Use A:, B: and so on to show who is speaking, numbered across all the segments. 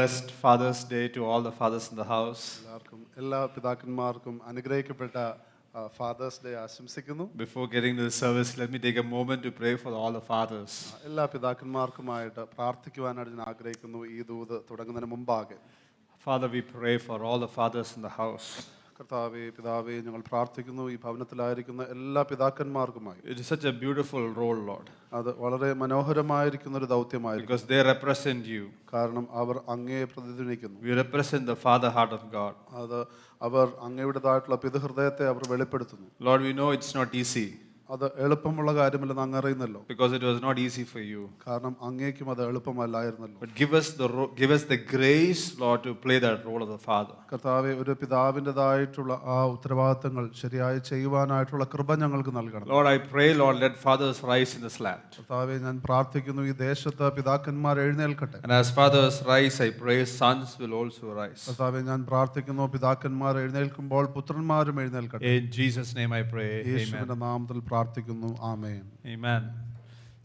A: blessed Father's Day to all the fathers in the house.
B: എല്ലാ പിതാക്കന്മാർക്കും അനുഗ്രഹിക്കപ്പെട്ട fathers day ആശംസിക്കുന്നു.
A: Before getting to the service, let me take a moment to pray for all the fathers.
B: എല്ലാ പിതാക്കന്മാർക്കുമായിട്ട് പ്രാർത്ഥിക്കുവാനായിട്ട് ഞാൻ ആഗ്രഹിക്കുന്നു ഈ ദൂത് തുടങ്ങുന്നതിന് മുമ്പാകെ.
A: Father, we pray for all the fathers in the house.
B: കർത്താവേ, പിതാവേ, ഞങ്ങൾ പ്രാർത്ഥിക്കുന്നു ഈ ഭവനത്തിലായിരിക്കുന്ന എല്ലാ പിതാക്കന്മാർക്കുമായി.
A: It is such a beautiful role, Lord.
B: അത് വളരെ മനോഹരമായിരിക്കുന്ന ഒരു ദൗത്യമായിരിക്കും.
A: Because they represent you.
B: കാരണം അവർ അങ്ങയെ പ്രതിനിധീകരിക്കുന്നു.
A: We represent the father heart of God.
B: അത് അവർ അങ്ങയുടേതായിട്ടുള്ള പിതൃഹൃദയത്തെ അവർ വെളിപ്പെടുത്തുന്നു.
A: Lord, we know it's not easy.
B: അത് എളുപ്പമുള്ള കാര്യമല്ലെന്ന് അങ്ങ് അറിയുന്നല്ലോ.
A: Because it was not easy for you.
B: കാരണം അങ്ങേക്കും അത് എളുപ്പമല്ലായിരുന്നല്ലോ.
A: But give us the grace, Lord, to play that role of the father.
B: കർത്താവേ, ഒരു പിതാവിൻ്റെതായിട്ടുള്ള ആ ഉത്തരവാദിത്തങ്ങൾ ശരിയായി ചെയ്യുവാനായിട്ടുള്ള കൃപ ഞങ്ങൾക്ക് നൽകണം.
A: Lord, I pray, Lord, let fathers rise in this land.
B: കർത്താവേ, ഞാൻ പ്രാർത്ഥിക്കുന്നു ഈ ദേശത്ത് പിതാക്കന്മാർ എഴുന്നേൽക്കട്ടെ.
A: And as fathers rise, I pray sons will also rise.
B: കർത്താവേ, ഞാൻ പ്രാർത്ഥിക്കുന്നു പിതാക്കന്മാർ എഴുന്നേൽക്കുമ്പോൾ പുത്രന്മാരും എഴുന്നേൽക്കട്ടെ.
A: In Jesus' name I pray.
B: യേശുവിന്റെ നാമത്തിൽ പ്രാർത്ഥിക്കുന്നു. ആമേൻ.
A: Amen.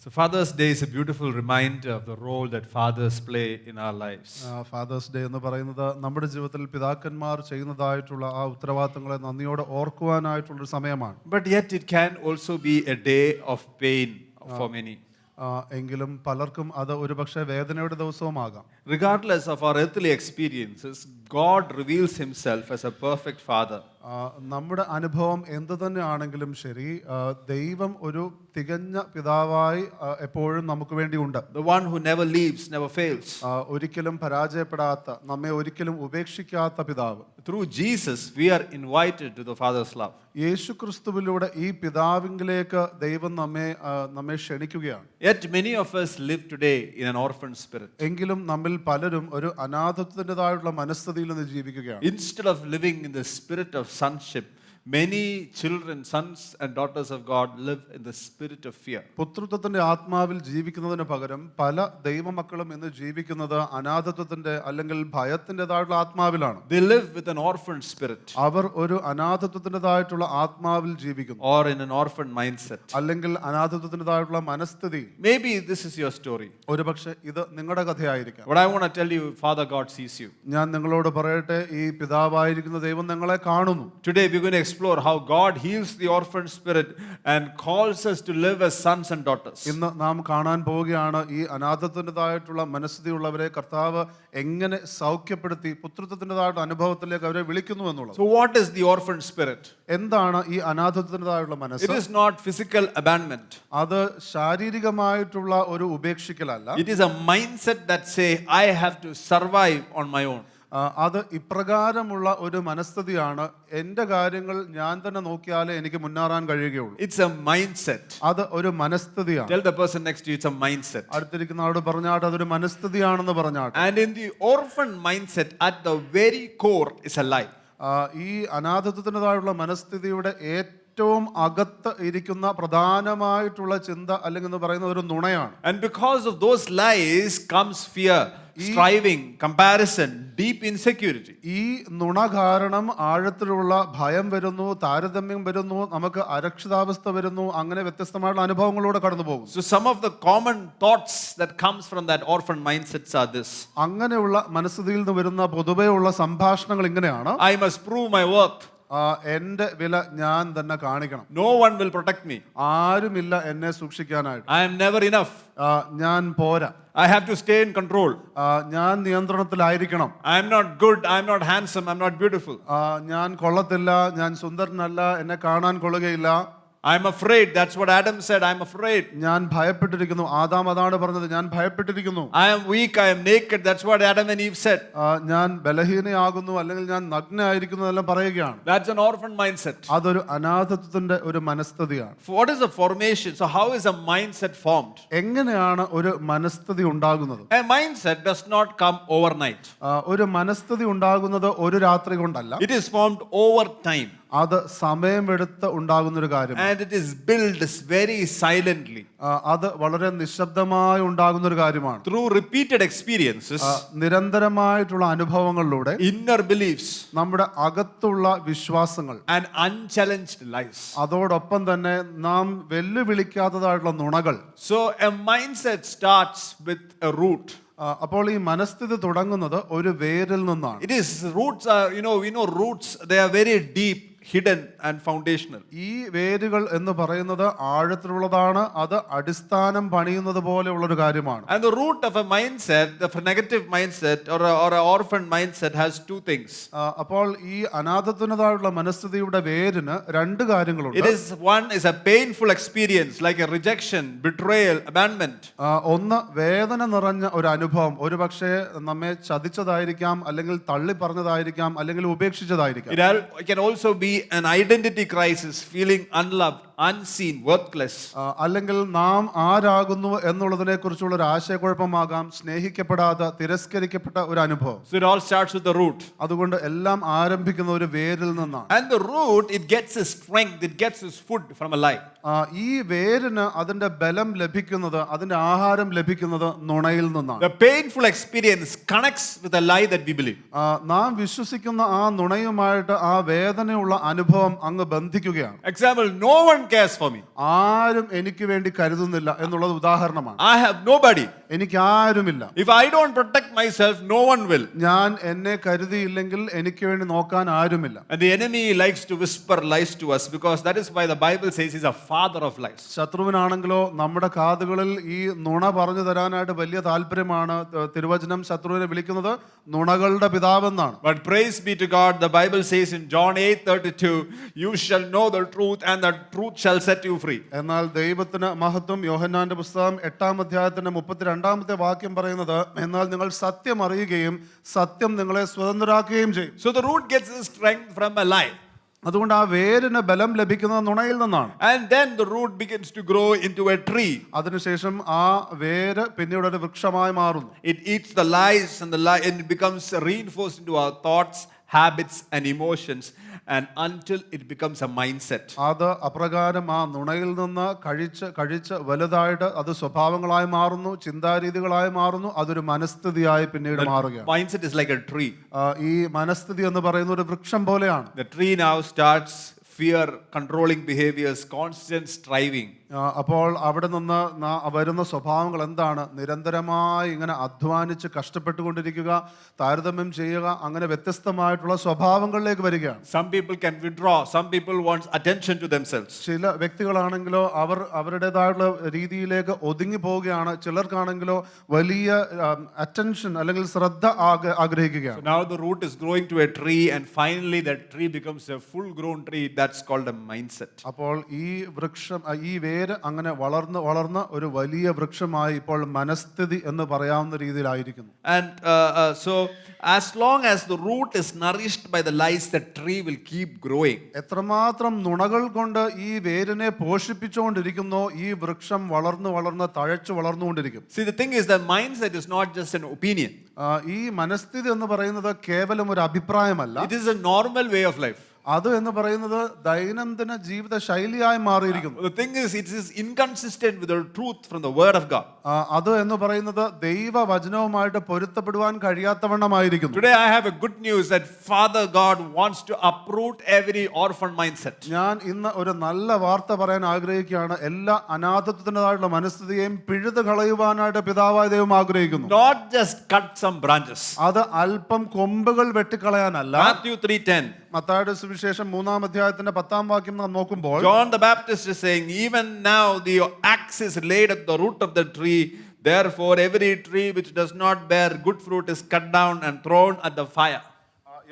A: So Father's Day is a beautiful reminder of the role that fathers play in our lives.
B: Father's Day എന്ന് പറയുന്നത് നമ്മുടെ ജീവിതത്തിൽ പിതാക്കന്മാർ ചെയ്യുന്നതായിട്ടുള്ള ആ ഉത്തരവാദിത്തങ്ങളെ നന്ദിയോടെ ഓർക്കുവാനായിട്ടുള്ളൊരു സമയമാണ്.
A: But yet it can also be a day of pain for many.
B: എങ്കിലും പലർക്കും അത് ഒരുപക്ഷെ വേദനയുടെ ദിവസവുമാകാം.
A: Regardless of our earthly experiences, God reveals himself as a perfect father.
B: നമ്മുടെ അനുഭവം എന്ത് തന്നെ ആണെങ്കിലും ശരി, ദൈവം ഒരു തികഞ്ഞ പിതാവായി എപ്പോഴും നമുക്ക് വേണ്ടി ഉണ്ട്.
A: The one who never leaves, never fails.
B: ഒരിക്കലും പരാജയപ്പെടാത്ത, നമ്മെ ഒരിക്കലും ഉപേക്ഷിക്കാത്ത പിതാവ്.
A: Through Jesus we are invited to the Father's love.
B: യേശുക്രിസ്തുവിലൂടെ ഈ പിതാവിലേക്ക് ദൈവം നമ്മെ ക്ഷണിക്കുകയാണ്.
A: Yet many of us live today in an orphan spirit.
B: എങ്കിലും നമ്മിൽ പലരും ഒരു അനാഥത്വത്തിൻ്റെതായിട്ടുള്ള മനസ്ഥിതിയിൽ നിന്ന് ജീവിക്കുകയാണ്.
A: Instead of living in the spirit of sonship, many children, sons and daughters of God, live in the spirit of fear.
B: പുത്രത്വത്തിന്റെ ആത്മാവിൽ ജീവിക്കുന്നതിന് പകരം പല ദൈവമക്കളും ഇന്ന് ജീവിക്കുന്നത് അനാഥത്വത്തിന്റെ അല്ലെങ്കിൽ ഭയത്തിൻ്റെതായിട്ടുള്ള ആത്മാവിലാണ്.
A: They live with an orphan spirit.
B: അവർ ഒരു അനാഥത്വത്തിൻ്റെതായിട്ടുള്ള ആത്മാവിൽ ജീവിക്കുന്നു.
A: Or in an orphan mindset.
B: അല്ലെങ്കിൽ അനാഥത്വത്തിൻ്റെതായിട്ടുള്ള മനസ്ഥിതി.
A: Maybe this is your story.
B: ഒരുപക്ഷെ ഇത് നിങ്ങളുടെ കഥയായിരിക്കാം.
A: But I want to tell you, Father God sees you.
B: ഞാൻ നിങ്ങളോട് പറയട്ടെ, ഈ പിതാവായിരിക്കുന്ന ദൈവം നിങ്ങളെ കാണുന്നു.
A: Today we're going to explore how God heals the orphan spirit and calls us to live as sons and daughters.
B: ഇന്ന് നാം കാണാൻ പോവുകയാണ് ഈ അനാഥത്വത്തിൻ്റെതായിട്ടുള്ള മനസ്ഥിതിയുള്ളവരെ കർത്താവ് എങ്ങനെ സൗഖ്യപ്പെടുത്തി പുത്രത്വത്തിൻ്റെതായിട്ടുള്ള അനുഭവത്തിലേക്ക് അവരെ വിളിക്കുന്നു എന്നുള്ളത്.
A: So what is the orphan spirit?
B: എന്താണ് ഈ അനാഥത്വത്തിൻ്റെതായിട്ടുള്ള മനസ്സ്?
A: It is not physical abandonment.
B: അത് ശാരീരികമായിട്ടുള്ള ഒരു ഉപേക്ഷിക്കലല്ല.
A: It is a mindset that say I have to survive on my own.
B: അത് ഇപ്രകാരമുള്ള ഒരു മനസ്ഥിതിയാണ്, എന്റെ കാര്യങ്ങൾ ഞാൻ തന്നെ നോക്കിയാലേ എനിക്ക് മുന്നേറാൻ കഴിയുകയുള്ളൂ.
A: It's a mindset.
B: അത് ഒരു മനസ്ഥിതിയാണ്.
A: Tell the person next to you it's a mindset.
B: അടുത്തിരിക്കുന്ന ആളോട് പറഞ്ഞാട്ട് അതൊരു മനസ്ഥിതിയാണെന്ന് പറഞ്ഞാട്ട്.
A: And in the orphan mindset, at the very core is a lie.
B: ഈ അനാഥത്വത്തിൻ്റെതായുള്ള മനസ്ഥിതിയുടെ ഏറ്റവും അകത്ത് ഇരിക്കുന്ന പ്രധാനമായിട്ടുള്ള ചിന്ത അല്ലെങ്കിൽ എന്ന് പറയുന്നത് ഒരു നുണയാണ്.
A: And because of those lies comes fear, striving, comparison, deep insecurity.
B: ഈ നുണ കാരണം ആഴത്തിലുള്ള ഭയം വരുന്നു, താരതമ്യം വരുന്നു, നമുക്ക് അരക്ഷിതാവസ്ഥ വരുന്നു, അങ്ങനെ വ്യത്യസ്തമായിട്ടുള്ള അനുഭവങ്ങളിലൂടെ കടന്നു പോകും.
A: So some of the common thoughts that comes from that orphan mindsets are this.
B: അങ്ങനെയുള്ള മനസ്ഥിതിയിൽ നിന്ന് വരുന്ന പൊതുവെയുള്ള സംഭാഷണങ്ങൾ ഇങ്ങനെയാണ്:
A: I must prove my worth.
B: എന്റെ വില ഞാൻ തന്നെ കാണിക്കണം.
A: No one will protect me.
B: ആരുമില്ല എന്നെ സൂക്ഷിക്കാനായിട്ട്.
A: I am never enough.
B: ഞാൻ പോരാ.
A: I have to stay in control.
B: ഞാൻ നിയന്ത്രണത്തിലായിരിക്കണം.
A: I am not good, I am not handsome, I am not beautiful.
B: ഞാൻ കൊള്ളത്തില്ല, ഞാൻ സുന്ദരനല്ല, എന്നെ കാണാൻ കൊള്ളുകയില്ല.
A: I am afraid. That's what Adam said. I am afraid.
B: ഞാൻ ഭയപ്പെട്ടിരിക്കുന്നു. Adam അതാണ് പറഞ്ഞത്, ഞാൻ ഭയപ്പെട്ടിരിക്കുന്നു.
A: I am weak, I am naked. That's what Adam and Eve said.
B: ഞാൻ ബലഹീനയാകുന്നു അല്ലെങ്കിൽ ഞാൻ നഗ്നയായിരിക്കുന്നു എല്ലാം പറയുകയാണ്.
A: That's an orphan mindset.
B: അതൊരു അനാഥത്വത്തിന്റെ ഒരു മനസ്ഥിതിയാണ്.
A: What is the formation? So how is a mindset formed?
B: എങ്ങനെയാണ് ഒരു മനസ്ഥിതി ഉണ്ടാകുന്നത്?
A: A mindset does not come overnight.
B: ഒരു മനസ്ഥിതി ഉണ്ടാകുന്നത് ഒരു രാത്രി കൊണ്ടല്ല.
A: It is formed over time.
B: അത് സമയമെടുത്ത് ഉണ്ടാകുന്ന ഒരു കാര്യമാണ്.
A: And it is built very silently.
B: അത് വളരെ നിശബ്ദമായി ഉണ്ടാകുന്ന ഒരു കാര്യമാണ്.
A: Through repeated experiences,
B: നിരന്തരമായിട്ടുള്ള അനുഭവങ്ങളിലൂടെ,
A: inner beliefs,
B: നമ്മുടെ അകത്തുള്ള വിശ്വാസങ്ങൾ,
A: and unchallenged lies.
B: അതോടൊപ്പം തന്നെ നാം വെല്ലുവിളിക്കാത്തതായിട്ടുള്ള നുണകൾ.
A: So a mindset starts with a root.
B: അപ്പോൾ ഈ മനസ്ഥിതി തുടങ്ങുന്നത് ഒരു വേരിൽ നിന്നാണ്.
A: It is roots are, we know roots, they are very deep, hidden and foundational.
B: ഈ വേരുകൾ എന്ന് പറയുന്നത് ആഴത്തിലുള്ളതാണ്, അത് അടിസ്ഥാനം പണിയുന്നത് പോലെയുള്ള ഒരു കാര്യമാണ്.
A: And the root of a mindset, the negative mindset or a orphan mindset has two things.
B: അപ്പോൾ ഈ അനാഥത്വനതായുള്ള മനസ്ഥിതിയുടെ വേരിന് രണ്ട് കാര്യങ്ങളുണ്ട്.
A: It is one is a painful experience like a rejection, betrayal, abandonment.
B: ഒന്ന് വേദന നിറഞ്ഞ ഒരു അനുഭവം, ഒരുപക്ഷെ നമ്മെ ചതിച്ചതായിരിക്കാം, അല്ലെങ്കിൽ തള്ളി പറഞ്ഞതായിരിക്കാം, അല്ലെങ്കിൽ ഉപേക്ഷിച്ചതായിരിക്കാം.
A: It can also be an identity crisis, feeling unloved, unseen, worthless.
B: അല്ലെങ്കിൽ നാം ആരാകുന്നു എന്നുള്ളതിനെ കുറിച്ചുള്ള ഒരു ആശയക്കുഴപ്പമാകാം, സ്നേഹിക്കപ്പെടാതെ തിരസ്കരിക്കപ്പെട്ട ഒരു അനുഭവം.
A: So it all starts with the root.
B: അതുകൊണ്ട് എല്ലാം ആരംഭിക്കുന്ന ഒരു വേരിൽ നിന്നാണ്.
A: And the root, it gets its strength, it gets its food from a lie.
B: ഈ വേരിന് അതിന്റെ ബലം ലഭിക്കുന്നത്, അതിന്റെ ആഹാരം ലഭിക്കുന്നത് നുണയിൽ നിന്നാണ്.
A: The painful experience connects with the lie that we believe.
B: നാം വിശ്വസിക്കുന്ന ആ നുണയുമായിട്ട് ആ വേദനയുള്ള അനുഭവം അങ്ങ് ബന്ധിക്കുകയാണ്.
A: Example, no one cares for me.
B: ആരും എനിക്ക് വേണ്ടി കരുതുന്നില്ല എന്നുള്ളത് ഉദാഹരണമാണ്.
A: I have nobody.
B: എനിക്ക് ആരുമില്ല.
A: If I don't protect myself, no one will.
B: ഞാൻ എന്നെ കരുതിയില്ലെങ്കിൽ എനിക്ക് വേണ്ടി നോക്കാൻ ആരുമില്ല.
A: And the enemy likes to whisper lies to us, because that is why the Bible says he's a father of lies.
B: ശത്രുവിനാണെങ്കിലോ നമ്മുടെ കാതുകളിൽ ഈ നുണ പറഞ്ഞു തരാനായിട്ട് വലിയ താല്പര്യമാണ്. തിരുവചനം ശത്രുവിനെ വിളിക്കുന്നത് നുണകളുടെ പിതാവെന്നാണ്.
A: But praise be to God, the Bible says in John 8:32, you shall know the truth and the truth shall set you free.
B: എന്നാൽ ദൈവത്തിന് മഹത്വം. യോഹന്നാന്റെ പുസ്തകം 8-ാം അധ്യായത്തിന്റെ 32-ാമത്തെ വാക്യം പറയുന്നത്, എന്നാൽ നിങ്ങൾ സത്യം അറിയുകയും സത്യം നിങ്ങളെ സ്വതന്ത്രരാക്കുകയും ചെയ്യും.
A: So the root gets its strength from a lie.
B: അതുകൊണ്ട് ആ വേരിന് ബലം ലഭിക്കുന്നത് നുണയിൽ നിന്നാണ്.
A: And then the root begins to grow into a tree.
B: അതിനുശേഷം ആ വേര് പിന്നീട് ഒരു വൃക്ഷമായി മാറുന്നു.
A: It eats the lies and and it becomes reinforced into our thoughts, habits and emotions, and until it becomes a mindset.
B: അത് അപ്രകാരം ആ നുണയിൽ നിന്ന് കഴിച്ച് വലുതായിട്ട് അത് സ്വഭാവങ്ങളായി മാറുന്നു, ചിന്താരീതികളായി മാറുന്നു, അതൊരു മനസ്ഥിതിയായി പിന്നീട് മാറുകയാണ്.
A: Mindset is like a tree.
B: ഈ മനസ്ഥിതി എന്ന് പറയുന്ന ഒരു വൃക്ഷം പോലെയാണ്.
A: The tree now starts fear, controlling behaviors, constant striving.
B: അപ്പോൾ അവിടെ നിന്ന് വരുന്ന സ്വഭാവങ്ങൾ എന്താണ്? നിരന്തരമായി ഇങ്ങനെ അധ്വാനിച്ച് കഷ്ടപ്പെട്ടുകൊണ്ടിരിക്കുക, താരതമ്യം ചെയ്യുക, അങ്ങനെ വ്യത്യസ്തമായിട്ടുള്ള സ്വഭാവങ്ങളിലേക്ക് വരികയാണ്.
A: Some people can withdraw, some people want attention to themselves.
B: ചില വ്യക്തികളാണെങ്കിലോ അവർ അവരുടേതായിട്ടുള്ള രീതിയിലേക്ക് ഒതുങ്ങി പോവുകയാണ്. ചിലർക്കാണെങ്കിലോ വലിയ അറ്റൻഷൻ അല്ലെങ്കിൽ ശ്രദ്ധ ആഗ്രഹിക്കുകയാണ്.
A: So now the root is growing to a tree, and finally that tree becomes a full grown tree. That's called a mindset.
B: അപ്പോൾ ഈ വൃക്ഷം, ഈ വേര് അങ്ങനെ വളർന്ന് ഒരു വലിയ വൃക്ഷമായി ഇപ്പോൾ മനസ്ഥിതി എന്ന് പറയാവുന്ന രീതിയിലായിരിക്കുന്നു.
A: And so as long as the root is nourished by the lies, the tree will keep growing.
B: എത്രമാത്രം നുണകൾ കൊണ്ട് ഈ വേരിനെ പോഷിപ്പിച്ചുകൊണ്ടിരിക്കുന്നോ ഈ വൃക്ഷം വളർന്ന് തഴച്ചു വളർന്നുകൊണ്ടിരിക്കും.
A: See, the thing is that mindset is not just an opinion.
B: ഈ മനസ്ഥിതി എന്ന് പറയുന്നത് കേവലം ഒരു അഭിപ്രായമല്ല.
A: It is a normal way of life.
B: അത് എന്ന് പറയുന്നത് ദൈനംദിന ജീവിത ശൈലിയായി മാറിയിരിക്കുന്നു.
A: The thing is, it is inconsistent with the truth from the word of God.
B: അത് എന്ന് പറയുന്നത് ദൈവവചനവുമായിട്ട് പൊരുത്തപ്പെടുവാൻ കഴിയാത്തവണ്ണമായിരിക്കുന്നു.
A: Today I have a good news that Father God wants to uproot every orphan mindset.
B: ഞാൻ ഇന്ന് ഒരു നല്ല വാർത്ത പറയാൻ ആഗ്രഹിക്കുകയാണ്. എല്ലാ അനാഥത്വത്തിൻ്റെതായിട്ടുള്ള മനസ്ഥിതിയെയും പിഴുതു കളയുവാനായിട്ട് പിതാവായ ദൈവം ആഗ്രഹിക്കുന്നു.
A: Not just cut some branches.
B: അത് അല്പം കൊമ്പുകൾ വെട്ടിക്കളയാനല്ല.
A: Matthew 3:10.
B: മത്തായിയുടെ സുവിശേഷം 3-ാം അധ്യായത്തിന്റെ 10-ാം വാക്യം നാം നോക്കുമ്പോൾ
A: John the Baptist is saying, even now the axe is laid at the root of the tree. Therefore every tree which does not bear good fruit is cut down and thrown at the fire.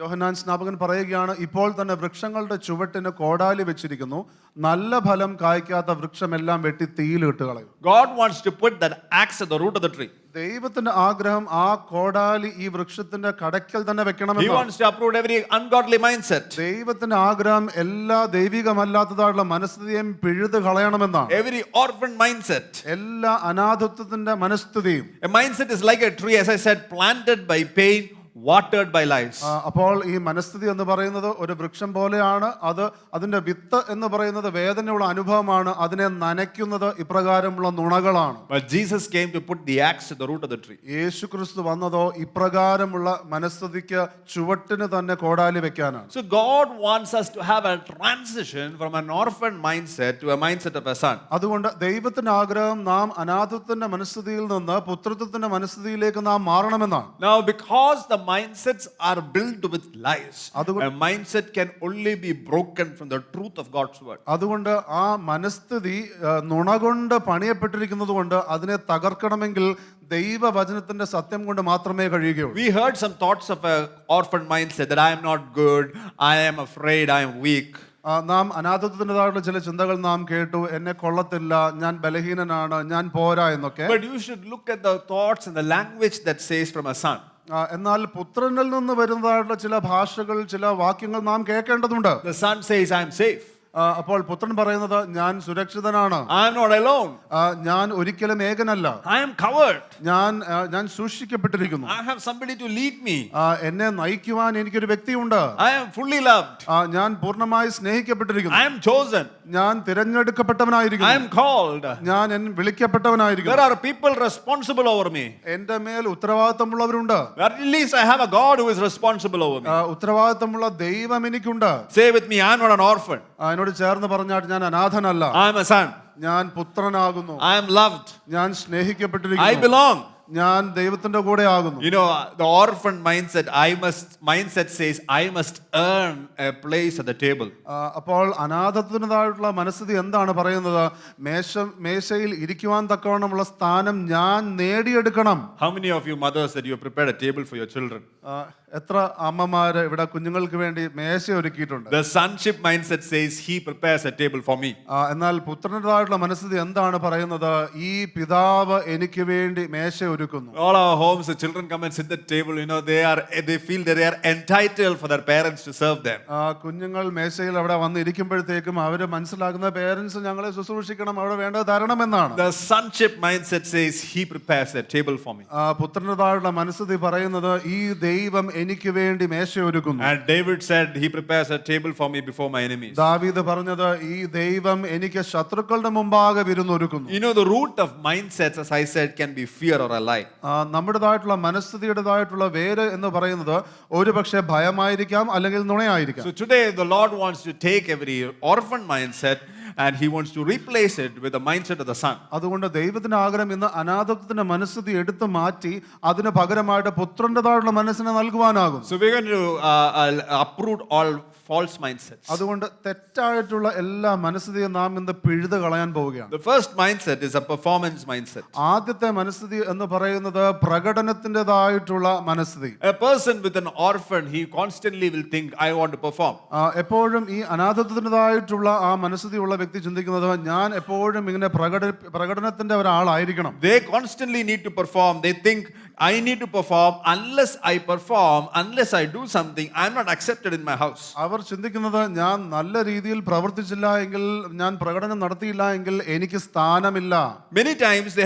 B: യോഹന്നാൻ സ്നാപകൻ പറയുകയാണ്, ഇപ്പോൾ തന്നെ വൃക്ഷങ്ങളുടെ ചുവട്ടിന് കോടാലി വെച്ചിരിക്കുന്നു, നല്ല ഫലം കായ്ക്കാത്ത വൃക്ഷമെല്ലാം വെട്ടി തീയിലിട്ട് കളയും.
A: God wants to put that axe at the root of the tree.
B: ദൈവത്തിന്റെ ആഗ്രഹം ആ കോടാലി ഈ വൃക്ഷത്തിന്റെ കടയ്ക്കൽ തന്നെ വെക്കണമെന്നാണ്.
A: He wants to uproot every ungodly mindset.
B: ദൈവത്തിന്റെ ആഗ്രഹം എല്ലാ ദൈവികമല്ലാത്തതായിട്ടുള്ള മനസ്ഥിതിയെയും പിഴുതു കളയണമെന്നാണ്.
A: Every orphan mindset.
B: എല്ലാ അനാഥത്വത്തിന്റെ മനസ്ഥിതിയും.
A: A mindset is like a tree, as I said, planted by pain, watered by lies.
B: അപ്പോൾ ഈ മനസ്ഥിതി എന്ന് പറയുന്നത് ഒരു വൃക്ഷം പോലെയാണ്. അതിന്റെ വിത്ത് എന്ന് പറയുന്നത് വേദനയുള്ള അനുഭവമാണ്. അതിനെ നനയ്ക്കുന്നത് ഇപ്രകാരമുള്ള നുണകളാണ്.
A: But Jesus came to put the axe to the root of the tree.
B: യേശു ക്രിസ്തു വന്നതോ ഇപ്രകാരമുള്ള മനസ്ഥിതിക്ക് ചുവട്ടിന് തന്നെ കോടാലി വെക്കാനാണ്.
A: So God wants us to have a transition from an orphan mindset to a mindset of a son.
B: അതുകൊണ്ട് ദൈവത്തിന്റെ ആഗ്രഹം നാം അനാഥത്വത്തിന്റെ മനസ്ഥിതിയിൽ നിന്ന് പുത്രത്വത്തിന്റെ മനസ്ഥിതിയിലേക്ക് നാം മാറണമെന്നാണ്.
A: Now, because the mindsets are built with lies,
B: അതുകൊണ്ട്-
A: a mindset can only be broken from the truth of God's word.
B: അതുകൊണ്ട് ആ മനസ്ഥിതി നുണ കൊണ്ട് പണിയപ്പെട്ടിരിക്കുന്നത് കൊണ്ട് അതിനെ തകർക്കണമെങ്കിൽ ദൈവവചനത്തിന്റെ സത്യം കൊണ്ട് മാത്രമേ കഴിയുകയുള്ളൂ.
A: We heard some thoughts of a orphan mindset that I am not good, I am afraid, I am weak.
B: നാം അനാഥത്വത്തിൻ്റെതായിട്ടുള്ള ചില ചിന്തകൾ നാം കേട്ടു. എന്നെ കൊള്ളത്തില്ല, ഞാൻ ബലഹീനനാണ്, ഞാൻ പോരാ എന്നൊക്കെ.
A: But you should look at the thoughts and the language that says from a son.
B: എന്നാൽ പുത്രനിൽ നിന്ന് വരുന്നതായിട്ടുള്ള ചില ഭാഷകൾ, ചില വാക്യങ്ങൾ നാം കേൾക്കേണ്ടതുണ്ട്.
A: The son says, I am safe.
B: അപ്പോൾ പുത്രൻ പറയുന്നത് ഞാൻ സുരക്ഷിതനാണ്,
A: I am not alone.
B: ഞാൻ ഒരിക്കലും ഏകനല്ല,
A: I am covered.
B: ഞാൻ സൂക്ഷിക്കപ്പെട്ടിരിക്കുന്നു,
A: I have somebody to lead me.
B: എന്നെ നയിക്കുവാൻ എനിക്കൊരു വ്യക്തിയുണ്ട്,
A: I am fully loved.
B: ഞാൻ പൂർണ്ണമായി സ്നേഹിക്കപ്പെട്ടിരിക്കുന്നു,
A: I am chosen.
B: ഞാൻ
A: I
B: തിരഞ്ഞെടുക്കപ്പെട്ടവനായിരിക്കുന്നു,
A: am called.
B: ഞാൻ വിളിക്കപ്പെട്ടവനായിരിക്കുന്നു.
A: There are people responsible over me.
B: എന്റെ മേൽ ഉത്തരവാദിത്തമുള്ളവരുണ്ട്.
A: At least I have a God who is responsible over me.
B: ഉത്തരവാദിത്തമുള്ള ദൈവം എനിക്കുണ്ട്.
A: Say with me, I am not an orphan.
B: എന്നോട് ചേർന്ന് പറഞ്ഞാൽ ഞാൻ അനാഥനല്ല,
A: I am a son.
B: ഞാൻ പുത്രനാകുന്നു,
A: I am loved.
B: ഞാൻ
A: I
B: സ്നേഹിക്കപ്പെട്ടിരിക്കുന്നു,
A: belong.
B: ഞാൻ ദൈവത്തിന്റെ കൂടെ ആകുന്നു.
A: You know, the orphan mindset says, I must earn a place at the table.
B: അപ്പോൾ അനാഥത്വത്തിൻ്റെതായിട്ടുള്ള മനസ്ഥിതി എന്താണ് പറയുന്നത്? മേശയിൽ ഇരിക്കുവാൻ തക്കവണ്ണമുള്ള സ്ഥാനം ഞാൻ നേടിയെടുക്കണം.
A: How many of you mothers that you have prepared a table for your children?
B: എത്ര അമ്മമാര് ഇവിടെ കുഞ്ഞുങ്ങൾക്ക് വേണ്ടി മേശ ഒരുക്കിയിട്ടുണ്ട്?
A: The sonship mindset says, he prepares a table for me.
B: എന്നാൽ പുത്രൻ്റെതായിട്ടുള്ള മനസ്ഥിതി എന്താണ് പറയുന്നത്? ഈ പിതാവ് എനിക്ക് വേണ്ടി മേശ ഒരുക്കുന്നു.
A: All our homes, the children come and sit at the table. You know, they feel that they are entitled for their parents to serve them.
B: കുഞ്ഞുങ്ങൾ മേശയിൽ അവിടെ വന്ന് ഇരിക്കുമ്പോഴത്തേക്കും അവര് മനസ്സിലാക്കുന്ന പേരൻസ് ഞങ്ങളെ ശുശ്രൂഷിക്കണം, അവിടെ വേണ്ടത് തരണമെന്നാണ്.
A: The sonship mindset says, he prepares a table for me.
B: പുത്രൻ്റെതായിട്ടുള്ള മനസ്ഥിതി പറയുന്നത് ഈ ദൈവം എനിക്ക് വേണ്ടി മേശ ഒരുക്കുന്നു.
A: And David said, he prepares a table for me before my enemies.
B: ദാവീദ് പറഞ്ഞത് ഈ ദൈവം എനിക്ക് ശത്രുക്കളുടെ മുമ്പാകെ വിരുന്നൊരുക്കുന്നു.
A: You know, the root of mindsets, as I said, can be fear or a lie.
B: നമ്മുടേതായിട്ടുള്ള മനസ്ഥിതിയുടേതായിട്ടുള്ള വേര് എന്ന് പറയുന്നത് ഒരുപക്ഷെ ഭയമായിരിക്കാം, അല്ലെങ്കിൽ നുണയായിരിക്കാം.
A: So today the Lord wants to take every orphan mindset and he wants to replace it with the mindset of the son.
B: അതുകൊണ്ട് ദൈവത്തിന്റെ ആഗ്രഹം ഇന്ന് അനാഥത്വത്തിന്റെ മനസ്ഥിതി എടുത്തു മാറ്റി അതിന് പകരമായിട്ട് പുത്രന്റേതായിട്ടുള്ള മനസ്സിനെ നൽകുവാനാകും.
A: So we're going to uproot all false mindsets.
B: അതുകൊണ്ട് തെറ്റായിട്ടുള്ള എല്ലാ മനസ്ഥിതിയും നാം ഇന്ന് പിഴുതു കളയാൻ പോവുകയാണ്.
A: The first mindset is a performance mindset.
B: ആദ്യത്തെ മനസ്ഥിതി എന്ന് പറയുന്നത് പ്രകടനത്തിൻ്റെതായിട്ടുള്ള മനസ്ഥിതി.
A: A person with an orphan, he constantly will think, I want to perform.
B: എപ്പോഴും ഈ അനാഥത്വത്തിൻ്റെതായിട്ടുള്ള ആ മനസ്ഥിതിയുള്ള വ്യക്തി ചിന്തിക്കുന്നത് ഞാൻ എപ്പോഴും ഇങ്ങനെ പ്രകടനത്തിന്റെ ഒരാളായിരിക്കണം.
A: They constantly need to perform. They think, I need to perform. Unless I perform, unless I do something, I'm not accepted in my house.
B: അവർ ചിന്തിക്കുന്നത് ഞാൻ നല്ല രീതിയിൽ പ്രവർത്തിച്ചില്ല എങ്കിൽ, ഞാൻ പ്രകടനം നടത്തിയില്ല എങ്കിൽ എനിക്ക് സ്ഥാനമില്ല.
A: Many times they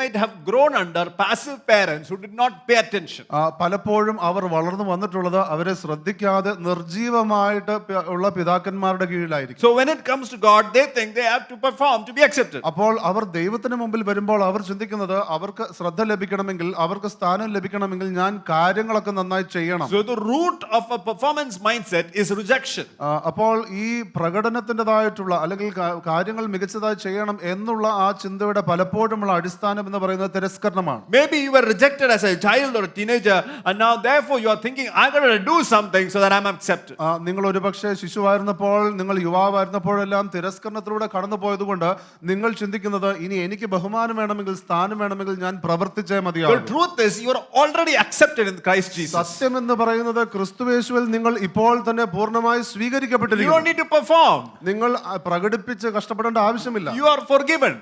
A: might have grown under passive parents who did not pay attention.
B: പലപ്പോഴും അവർ വളർന്നു വന്നിട്ടുള്ളത് അവരെ ശ്രദ്ധിക്കാതെ നിർജീവമായിട്ട് ഉള്ള പിതാക്കന്മാരുടെ കീഴിലായിരിക്കും.
A: So when it comes to God, they think they have to perform to be accepted.
B: അപ്പോൾ അവർ ദൈവത്തിന് മുമ്പിൽ വരുമ്പോൾ അവർ ചിന്തിക്കുന്നത് അവർക്ക് ശ്രദ്ധ ലഭിക്കണമെങ്കിൽ, അവർക്ക് സ്ഥാനം ലഭിക്കണമെങ്കിൽ ഞാൻ കാര്യങ്ങളൊക്കെ നന്നായി ചെയ്യണം.
A: So the root of a performance mindset is rejection.
B: അപ്പോൾ ഈ പ്രകടനത്തിൻ്റെതായിട്ടുള്ള അല്ലെങ്കിൽ കാര്യങ്ങൾ മികച്ചതായി ചെയ്യണം എന്നുള്ള ആ ചിന്തയുടെ പലപ്പോഴുമുള്ള അടിസ്ഥാനം എന്ന് പറയുന്നത് തിരസ്കരണമാണ്.
A: Maybe you were rejected as a child or a teenager and now therefore you are thinking, I got to do something so that I'm accepted.
B: നിങ്ങൾ ഒരുപക്ഷെ ശിശുവായിരുന്നപ്പോൾ, നിങ്ങൾ യുവാവായിരുന്നപ്പോഴെല്ലാം തിരസ്കരണത്തിലൂടെ കടന്നു പോയതുകൊണ്ട് നിങ്ങൾ ചിന്തിക്കുന്നത് ഇനി എനിക്ക് ബഹുമാനം വേണമെങ്കിൽ, സ്ഥാനം വേണമെങ്കിൽ ഞാൻ പ്രവർത്തിച്ചേ മതിയാകും.
A: The truth is you are already accepted in Christ Jesus.
B: സത്യം എന്ന് പറയുന്നത് ക്രിസ്തുയേശുവിൽ നിങ്ങൾ ഇപ്പോൾ തന്നെ പൂർണ്ണമായി
A: You
B: സ്വീകരിക്കപ്പെട്ടിരിക്കുന്നു.
A: don't need to perform.
B: നിങ്ങൾ പ്രകടിപ്പിച്ച് കഷ്ടപ്പെടേണ്ട ആവശ്യമില്ല.
A: You are forgiven.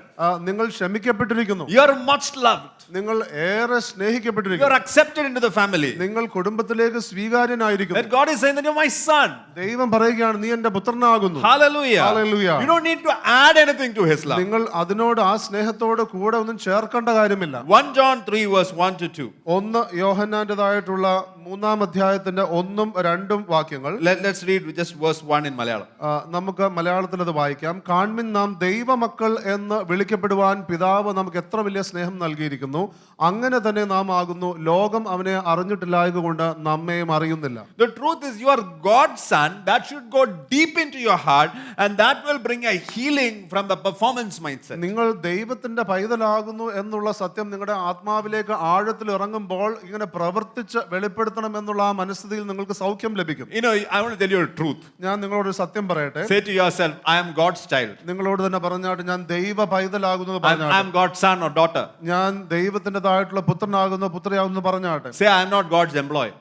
B: നിങ്ങൾ ക്ഷമിക്കപ്പെട്ടിരിക്കുന്നു.
A: You are much loved.
B: നിങ്ങൾ ഏറെ
A: You
B: സ്നേഹിക്കപ്പെട്ടിരിക്കുന്നു.
A: are accepted into the family.
B: നിങ്ങൾ കുടുംബത്തിലേക്ക് സ്വീകാര്യനായിരിക്കുന്നു.
A: That God is saying that you're my son.
B: ദൈവം പറയുകയാണ് നീ എന്റെ പുത്രനാകുന്നു.
A: Hallelujah.
B: Hallelujah.
A: You don't need to add anything to his love.
B: നിങ്ങൾ അതിനോട് ആ സ്നേഹത്തോട് കൂടെ ഒന്നും ചേർക്കേണ്ട കാര്യമില്ല.
A: 1 John 3 3 verse 1 to 2.
B: 1 യോഹന്നാന്റേതായിട്ടുള്ള 3-ാം അധ്യായത്തിന്റെ 1-ഉം 2-ഉം വാക്യങ്ങൾ.
A: Let's read just verse 1 in Malayalam.
B: നമുക്ക് മലയാളത്തിൽ അത് വായിക്കാം. കാൺമിൻ നാം ദൈവമക്കൾ എന്ന് വിളിക്കപ്പെടുവാൻ പിതാവ് നമുക്ക് എത്ര വലിയ സ്നേഹം നൽകിയിരിക്കുന്നു, അങ്ങനെ തന്നെ നാം ആകുന്നു. ലോകം അവനെ അറിഞ്ഞിട്ടില്ലായതുകൊണ്ട് നമ്മയും അറിയുന്നില്ല.
A: The truth is you are God's son. That should go deep into your heart, and that will bring a healing from the performance mindset.
B: നിങ്ങൾ ദൈവത്തിന്റെ പൈതലാകുന്നു എന്നുള്ള സത്യം നിങ്ങളുടെ ആത്മാവിലേക്ക് ആഴത്തിൽ ഇറങ്ങുമ്പോൾ ഇങ്ങനെ പ്രവർത്തിച്ച് വെളിപ്പെടുത്തണം എന്നുള്ള ആ മനസ്ഥിതിയിൽ നിങ്ങൾക്ക് സൗഖ്യം ലഭിക്കും.
A: You know, I want to tell you a truth.
B: ഞാൻ നിങ്ങളോട് ഒരു സത്യം പറയട്ടെ.
A: Say to yourself, I am God's child.
B: നിങ്ങളോട് തന്നെ പറഞ്ഞാട്ട് ഞാൻ ദൈവ പൈതലാകുന്നു
A: I am God's son or daughter.
B: ഞാൻ ദൈവത്തിൻ്റെതായിട്ടുള്ള പുത്രനാകുന്നു പുത്രിയാകുന്നു പറഞ്ഞാട്ടെ.
A: Say, I am not God's employee.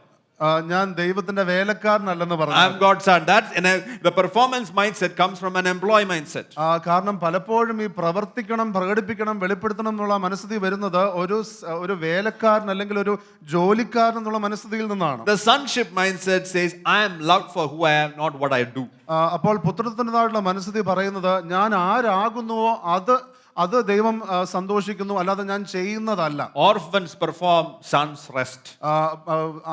B: ഞാൻ ദൈവത്തിന്റെ വേലക്കാരനല്ലെന്ന് പറഞ്ഞു.
A: I am God's son. That's the performance mindset comes from an employee mindset.
B: കാരണം പലപ്പോഴും ഈ പ്രവർത്തിക്കണം, പ്രകടിപ്പിക്കണം, വെളിപ്പെടുത്തണം എന്നുള്ള മനസ്ഥിതി വരുന്നത് ഒരു വേലക്കാരൻ അല്ലെങ്കിൽ ഒരു ജോലിക്കാരൻ എന്നുള്ള മനസ്ഥിതിയിൽ നിന്നാണ്.
A: The sonship mindset says, I am loved for who I am, not what I do.
B: അപ്പോൾ പുത്രത്തിൻ്റെതായിട്ടുള്ള മനസ്ഥിതി പറയുന്നത് ഞാൻ ആരാകുന്നുവോ അത് ദൈവം സന്തോഷിക്കുന്നു, അല്ലാതെ ഞാൻ ചെയ്യുന്നതല്ല.
A: Orphans perform, sons rest.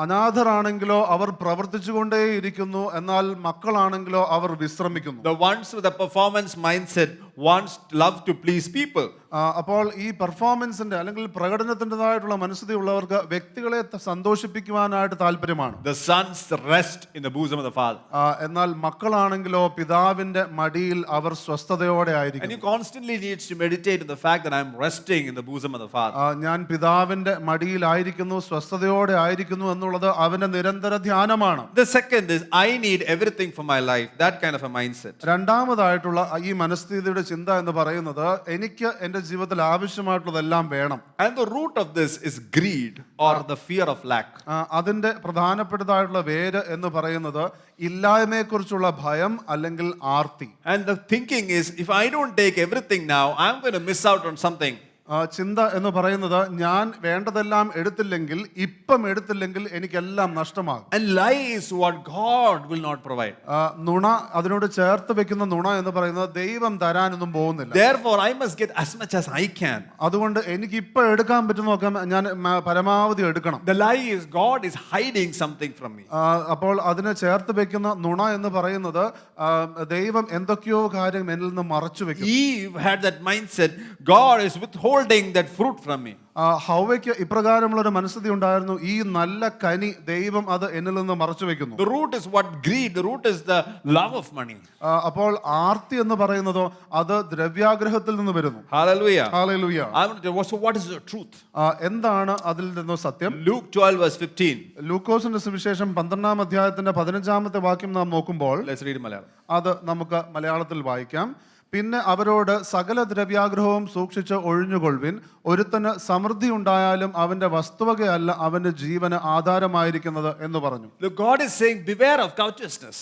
B: അനാഥരാണെങ്കിലോ അവർ പ്രവർത്തിച്ചുകൊണ്ടേയിരിക്കുന്നു, എന്നാൽ മക്കളാണെങ്കിലോ അവർ വിശ്രമിക്കുന്നു.
A: The ones with a performance mindset wants love to please people.
B: അപ്പോൾ ഈ പെർഫോമൻസിന്റെ അല്ലെങ്കിൽ പ്രകടനത്തിൻ്റെതായിട്ടുള്ള മനസ്ഥിതി ഉള്ളവർക്ക് വ്യക്തികളെ സന്തോഷിപ്പിക്കുവാനായിട്ട് താല്പര്യമാണ്.
A: The sons rest in the bosom of the father.
B: എന്നാൽ മക്കളാണെങ്കിലോ പിതാവിന്റെ മടിയിൽ അവർ സ്വസ്ഥതയോടെ
A: And
B: ആയിരിക്കും.
A: he constantly needs to meditate on the fact that I am resting in the bosom of the father.
B: ഞാൻ പിതാവിന്റെ മടിയിലായിരിക്കുന്നു, സ്വസ്ഥതയോടെ ആയിരിക്കുന്നു എന്നുള്ളത് അവന്റെ നിരന്തര ധ്യാനമാണ്.
A: The second is, I need everything for my life. That kind of a mindset.
B: രണ്ടാമതായിട്ടുള്ള ഈ മനസ്ഥിതിയുടെ ചിന്ത എന്ന് പറയുന്നത് എനിക്ക് എന്റെ ജീവിതത്തിൽ ആവശ്യമായിട്ടുള്ളതെല്ലാം വേണം.
A: And the root of this is greed or the fear of lack.
B: അതിന്റെ പ്രധാനപ്പെട്ടതായിട്ടുള്ള വേര് എന്ന് പറയുന്നത് ഇല്ലായ്മയെക്കുറിച്ചുള്ള ഭയം അല്ലെങ്കിൽ ആർത്തി.
A: And the thinking is, if I don't take everything now, I'm going to miss out on something.
B: ചിന്ത എന്ന് പറയുന്നത് ഞാൻ വേണ്ടതെല്ലാം എടുത്തില്ലെങ്കിൽ, ഇപ്പം എടുത്തില്ലെങ്കിൽ എനിക്കെല്ലാം നഷ്ടമാകും.
A: And lie is what God will not provide.
B: നുണ, അതിനോട് ചേർത്ത് വെക്കുന്ന നുണ എന്ന് പറയുന്നത് ദൈവം തരാനൊന്നും പോകുന്നില്ല.
A: Therefore, I must get as much as I can.
B: അതുകൊണ്ട് എനിക്ക് ഇപ്പം എടുക്കാൻ പറ്റുന്നതൊക്കെ ഞാൻ പരമാവധി എടുക്കണം.
A: The lie is God is hiding something from me.
B: അപ്പോൾ അതിനെ ചേർത്ത് വെക്കുന്ന നുണ എന്ന് പറയുന്നത് ദൈവം എന്തൊക്കെയോ കാര്യം എന്നിൽ നിന്ന് മറച്ചു വെക്കും.
A: Eve had that mindset. God is withholding that fruit from me.
B: ഹൗവയ്ക്ക് ഇപ്രകാരമുള്ള ഒരു മനസ്ഥിതി ഉണ്ടായിരുന്നു, ഈ നല്ല കനി ദൈവം അത് എന്നിൽ നിന്ന് മറച്ചു വെക്കുന്നു.
A: The root is what? Greed. The root is the love of money.
B: അപ്പോൾ ആർത്തി എന്ന് പറയുന്നതോ അത് ദ്രവ്യാഗ്രഹത്തിൽ നിന്ന് വരുന്നു.
A: Hallelujah.
B: Hallelujah.
A: So what is the truth?
B: എന്താണ് അതിൽ നിന്ന് സത്യം?
A: Luke 12 verse 15.
B: ലൂക്കോസിന്റെ സുവിശേഷം 12-ാം അധ്യായത്തിന്റെ 15-ാമത്തെ വാക്യം നാം നോക്കുമ്പോൾ
A: Let's read in Malayalam.
B: അത് നമുക്ക് മലയാളത്തിൽ വായിക്കാം. പിന്നെ അവരോട് സകല ദ്രവ്യാഗ്രഹവും സൂക്ഷിച്ച് ഒഴിഞ്ഞുകൊള്ളുവിൻ. ഒരുത്തന് സമൃദ്ധി ഉണ്ടായാലും അവന്റെ വസ്തുവകയല്ല അവന്റെ ജീവന് ആധാരമായിരിക്കുന്നത് എന്ന് പറഞ്ഞു.
A: God is saying, beware of covetousness.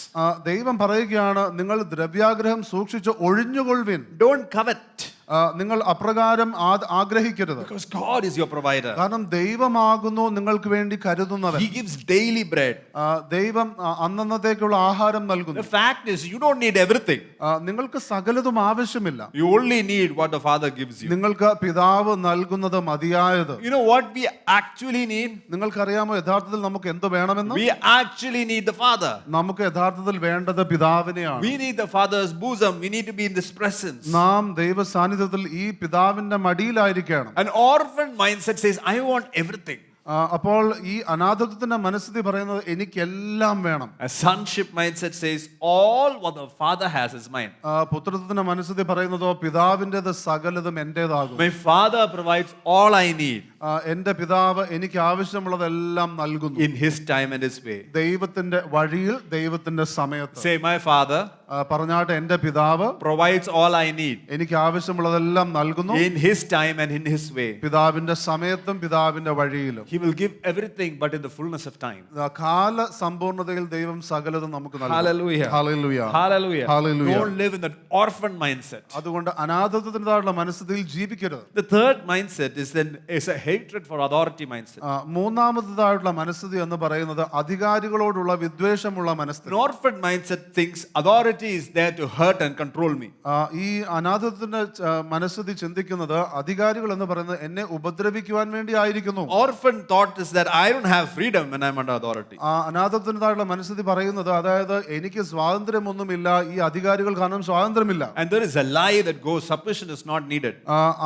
B: ദൈവം പറയുകയാണ്, നിങ്ങൾ ദ്രവ്യാഗ്രഹം സൂക്ഷിച്ച് ഒഴിഞ്ഞുകൊള്ളുവിൻ.
A: Don't covet.
B: നിങ്ങൾ അപ്രകാരം ആഗ്രഹിക്കരുത്.
A: Because God is your provider.
B: കാരണം ദൈവമാകുന്നു നിങ്ങൾക്ക് വേണ്ടി കരുതുന്നവൻ.
A: He gives daily bread.
B: ദൈവം അന്നന്നത്തേക്കുള്ള ആഹാരം നൽകുന്നു.
A: The fact is, you don't need everything.
B: നിങ്ങൾക്ക് സകലതും ആവശ്യമില്ല.
A: You only need what the Father gives you.
B: നിങ്ങൾക്ക് പിതാവ് നൽകുന്നത് മതിയായത്.
A: You know what we actually need?
B: നിങ്ങൾക്കറിയാമോ യഥാർത്ഥത്തിൽ നമുക്ക് എന്ത് വേണമെന്ന്?
A: We actually need the Father.
B: നമുക്ക് യഥാർത്ഥത്തിൽ വേണ്ടത് പിതാവിനെയാണ്.
A: We need the Father's bosom. We need to be in this presence.
B: നാം ദൈവ സാന്നിധ്യത്തിൽ ഈ പിതാവിന്റെ മടിയിലായിരിക്കണം.
A: An orphan mindset says, I want everything.
B: അപ്പോൾ ഈ അനാഥത്വത്തിന്റെ മനസ്ഥിതി പറയുന്നത് എനിക്കെല്ലാം വേണം.
A: A sonship mindset says, all what the Father has is mine.
B: പുത്രത്വത്തിന്റെ മനസ്ഥിതി പറയുന്നതോ പിതാവിൻ്റെത് സകലതും എന്റേതാകും.
A: My Father provides all I need.
B: എന്റെ പിതാവ് എനിക്ക് ആവശ്യമുള്ളതെല്ലാം നൽകുന്നു.
A: In His time and His way.
B: ദൈവത്തിന്റെ വഴിയിൽ, ദൈവത്തിന്റെ സമയത്ത്.
A: Say, my Father
B: പറഞ്ഞാട്ടെ, എന്റെ പിതാവ്
A: provides all I need.
B: എനിക്ക് ആവശ്യമുള്ളതെല്ലാം നൽകുന്നു.
A: In His time and in His way.
B: പിതാവിന്റെ സമയത്തും പിതാവിന്റെ വഴിയിലും.
A: He He will give everything, but in the fullness of time.
B: കാല സമ്പൂർണ്ണതയിൽ ദൈവം സകലതും നമുക്ക് നൽകും.
A: Hallelujah.
B: Hallelujah.
A: Hallelujah.
B: Hallelujah.
A: Don't live in that orphan mindset.
B: അതുകൊണ്ട് അനാഥത്വത്തിൻ്റെതായുള്ള മനസ്ഥിതിയിൽ ജീവിക്കരുത്.
A: The third mindset is a hatred for authority mindset.
B: മൂന്നാമതായിട്ടുള്ള മനസ്ഥിതി എന്ന് പറയുന്നത് അധികാരികളോടുള്ള വിദ്വേഷമുള്ള മനസ്ഥിതി.
A: An orphan mindset thinks authority is there to hurt and control me.
B: ഈ അനാഥത്വത്തിന്റെ മനസ്ഥിതി ചിന്തിക്കുന്നത് അധികാരികൾ എന്ന് പറയുന്നത് എന്നെ ഉപദ്രവിക്കുവാൻ വേണ്ടി ആയിരിക്കുന്നു.
A: Orphan thought is that I don't have freedom when I'm under authority.
B: അനാഥത്വത്തിൻ്റെതായുള്ള മനസ്ഥിതി പറയുന്നത് അതായത് എനിക്ക് സ്വാതന്ത്ര്യമൊന്നുമില്ല, ഈ അധികാരികൾ കാരണം സ്വാതന്ത്ര്യമില്ല.
A: And there is a lie that goes, submission is not needed.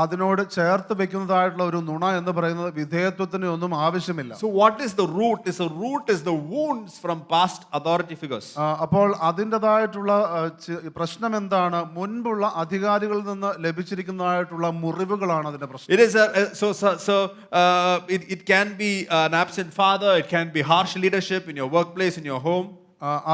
B: അതിനോട് ചേർത്ത് വെക്കുന്നതായിട്ടുള്ള ഒരു നുണ എന്ന് പറയുന്നത് വിധേയത്വത്തിന് ഒന്നും ആവശ്യമില്ല.
A: So what is the root? Is the wounds from past authority figures.
B: അപ്പോൾ അതിൻ്റെതായിട്ടുള്ള പ്രശ്നം എന്താണ്? മുൻപുള്ള അധികാരികളിൽ നിന്ന് ലഭിച്ചിരിക്കുന്നതായിട്ടുള്ള മുറിവുകളാണ് അതിന്റെ പ്രശ്നം.
A: It is it can be an absent father, it can be harsh leadership in your workplace, in your home.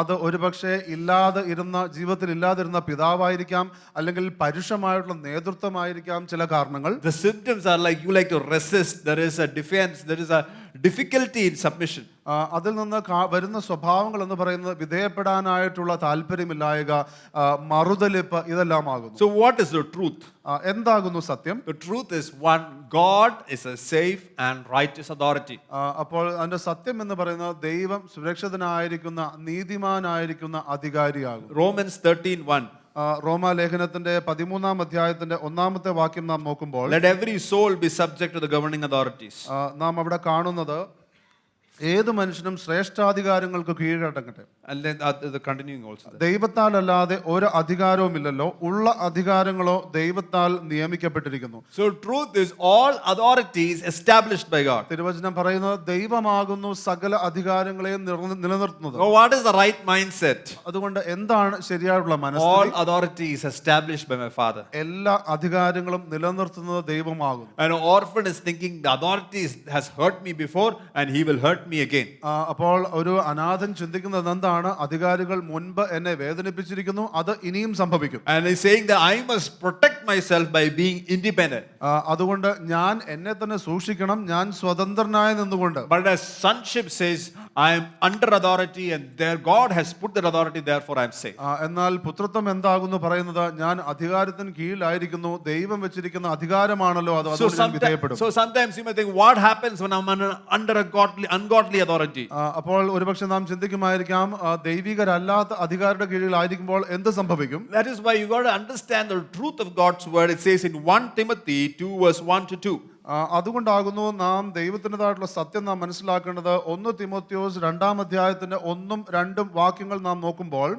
B: അത് ഒരുപക്ഷെ ഇല്ലാതെ ഇരുന്ന ജീവിതത്തിൽ ഇല്ലാതിരുന്ന പിതാവായിരിക്കാം, അല്ലെങ്കിൽ പരുഷമായിട്ടുള്ള നേതൃത്വമായിരിക്കാം ചില കാരണങ്ങൾ.
A: The symptoms are like you like to resist, there is a defense, there is a difficulty in submission.
B: അതിൽ നിന്ന് വരുന്ന സ്വഭാവങ്ങൾ എന്ന് പറയുന്നത് വിധേയപ്പെടാനായിട്ടുള്ള താല്പര്യമില്ലായക, മറുതലിപ്പ്, ഇതെല്ലാം ആകുന്നു.
A: So what is the truth?
B: എന്താകുന്നു സത്യം?
A: The truth is one, God is a safe and righteous authority.
B: അപ്പോൾ അതിന്റെ സത്യം എന്ന് പറയുന്നത് ദൈവം സുരക്ഷിതനായിരിക്കുന്ന നീതിമാനായിരിക്കുന്ന അധികാരിയാകും.
A: Romans 13:1.
B: റോമാലേഖനത്തിന്റെ 13-ാം അധ്യായത്തിന്റെ 1-ാമത്തെ വാക്യം നാം നോക്കുമ്പോൾ,
A: let every soul be subject to the governing authorities.
B: നാം അവിടെ കാണുന്നത് ഏത് മനുഷ്യനും ശ്രേഷ്ഠാധികാരങ്ങൾക്ക് കീഴടങ്ങട്ടെ.
A: And then the continuing also.
B: ദൈവത്താൽ അല്ലാതെ ഒരു അധികാരവുമില്ലല്ലോ, ഉള്ള അധികാരങ്ങളോ ദൈവത്താൽ നിയമിക്കപ്പെട്ടിരിക്കുന്നു.
A: So truth is all authorities established by God.
B: തിരുവചനം പറയുന്നത് ദൈവമാകുന്നു സകല അധികാരങ്ങളെയും നിലനിർത്തുന്നത്.
A: So what is the right mindset?
B: അതുകൊണ്ട് എന്താണ് ശരിയായിട്ടുള്ള
A: All
B: മനസ്സ്?
A: authority is established by my Father.
B: എല്ലാ അധികാരങ്ങളും നിലനിർത്തുന്നത് ദൈവമാകുന്നു.
A: An orphan is thinking the authority has hurt me before and he will hurt me again.
B: അപ്പോൾ ഒരു അനാഥൻ ചിന്തിക്കുന്നത് എന്താണ്? അധികാരികൾ മുൻപ് എന്നെ വേദനിപ്പിച്ചിരിക്കുന്നു, അത് ഇനിയും സംഭവിക്കും.
A: And he's saying that I must protect myself by being independent.
B: അതുകൊണ്ട് ഞാൻ എന്നെ തന്നെ സൂക്ഷിക്കണം, ഞാൻ സ്വതന്ത്രനായി നിന്നുകൊണ്ട്.
A: But as sonship says, I am under authority and there God has put that authority, therefore I am safe.
B: എന്നാൽ പുത്രത്വം എന്താകുന്നു പറയുന്നത്? ഞാൻ അധികാരത്തിന് കീഴിലായിരിക്കുന്നു, ദൈവം വെച്ചിരിക്കുന്ന അധികാരമാണല്ലോ അത്, അതുകൊണ്ട് ഞാൻ വിധേയപ്പെടും.
A: So sometimes you may think, what happens when I'm under a ungodly authority?
B: അപ്പോൾ ഒരുപക്ഷെ നാം ചിന്തിക്കുമായിരിക്കാം, ദൈവികരല്ലാത്ത അധികാരിയുടെ കീഴിലായിരിക്കുമ്പോൾ എന്ത് സംഭവിക്കും?
A: That is why you got to understand the truth of God's word. It says in 1 Timothy 2:1-2.
B: അതുകൊണ്ടാകുന്നു നാം ദൈവത്തിൻ്റെതായിട്ടുള്ള സത്യം നാം മനസ്സിലാക്കേണ്ടത്. 1 തിമോത്തിയോസ് 2-ാം അധ്യായത്തിന്റെ 1-2 വാക്യങ്ങൾ നാം നോക്കുമ്പോൾ,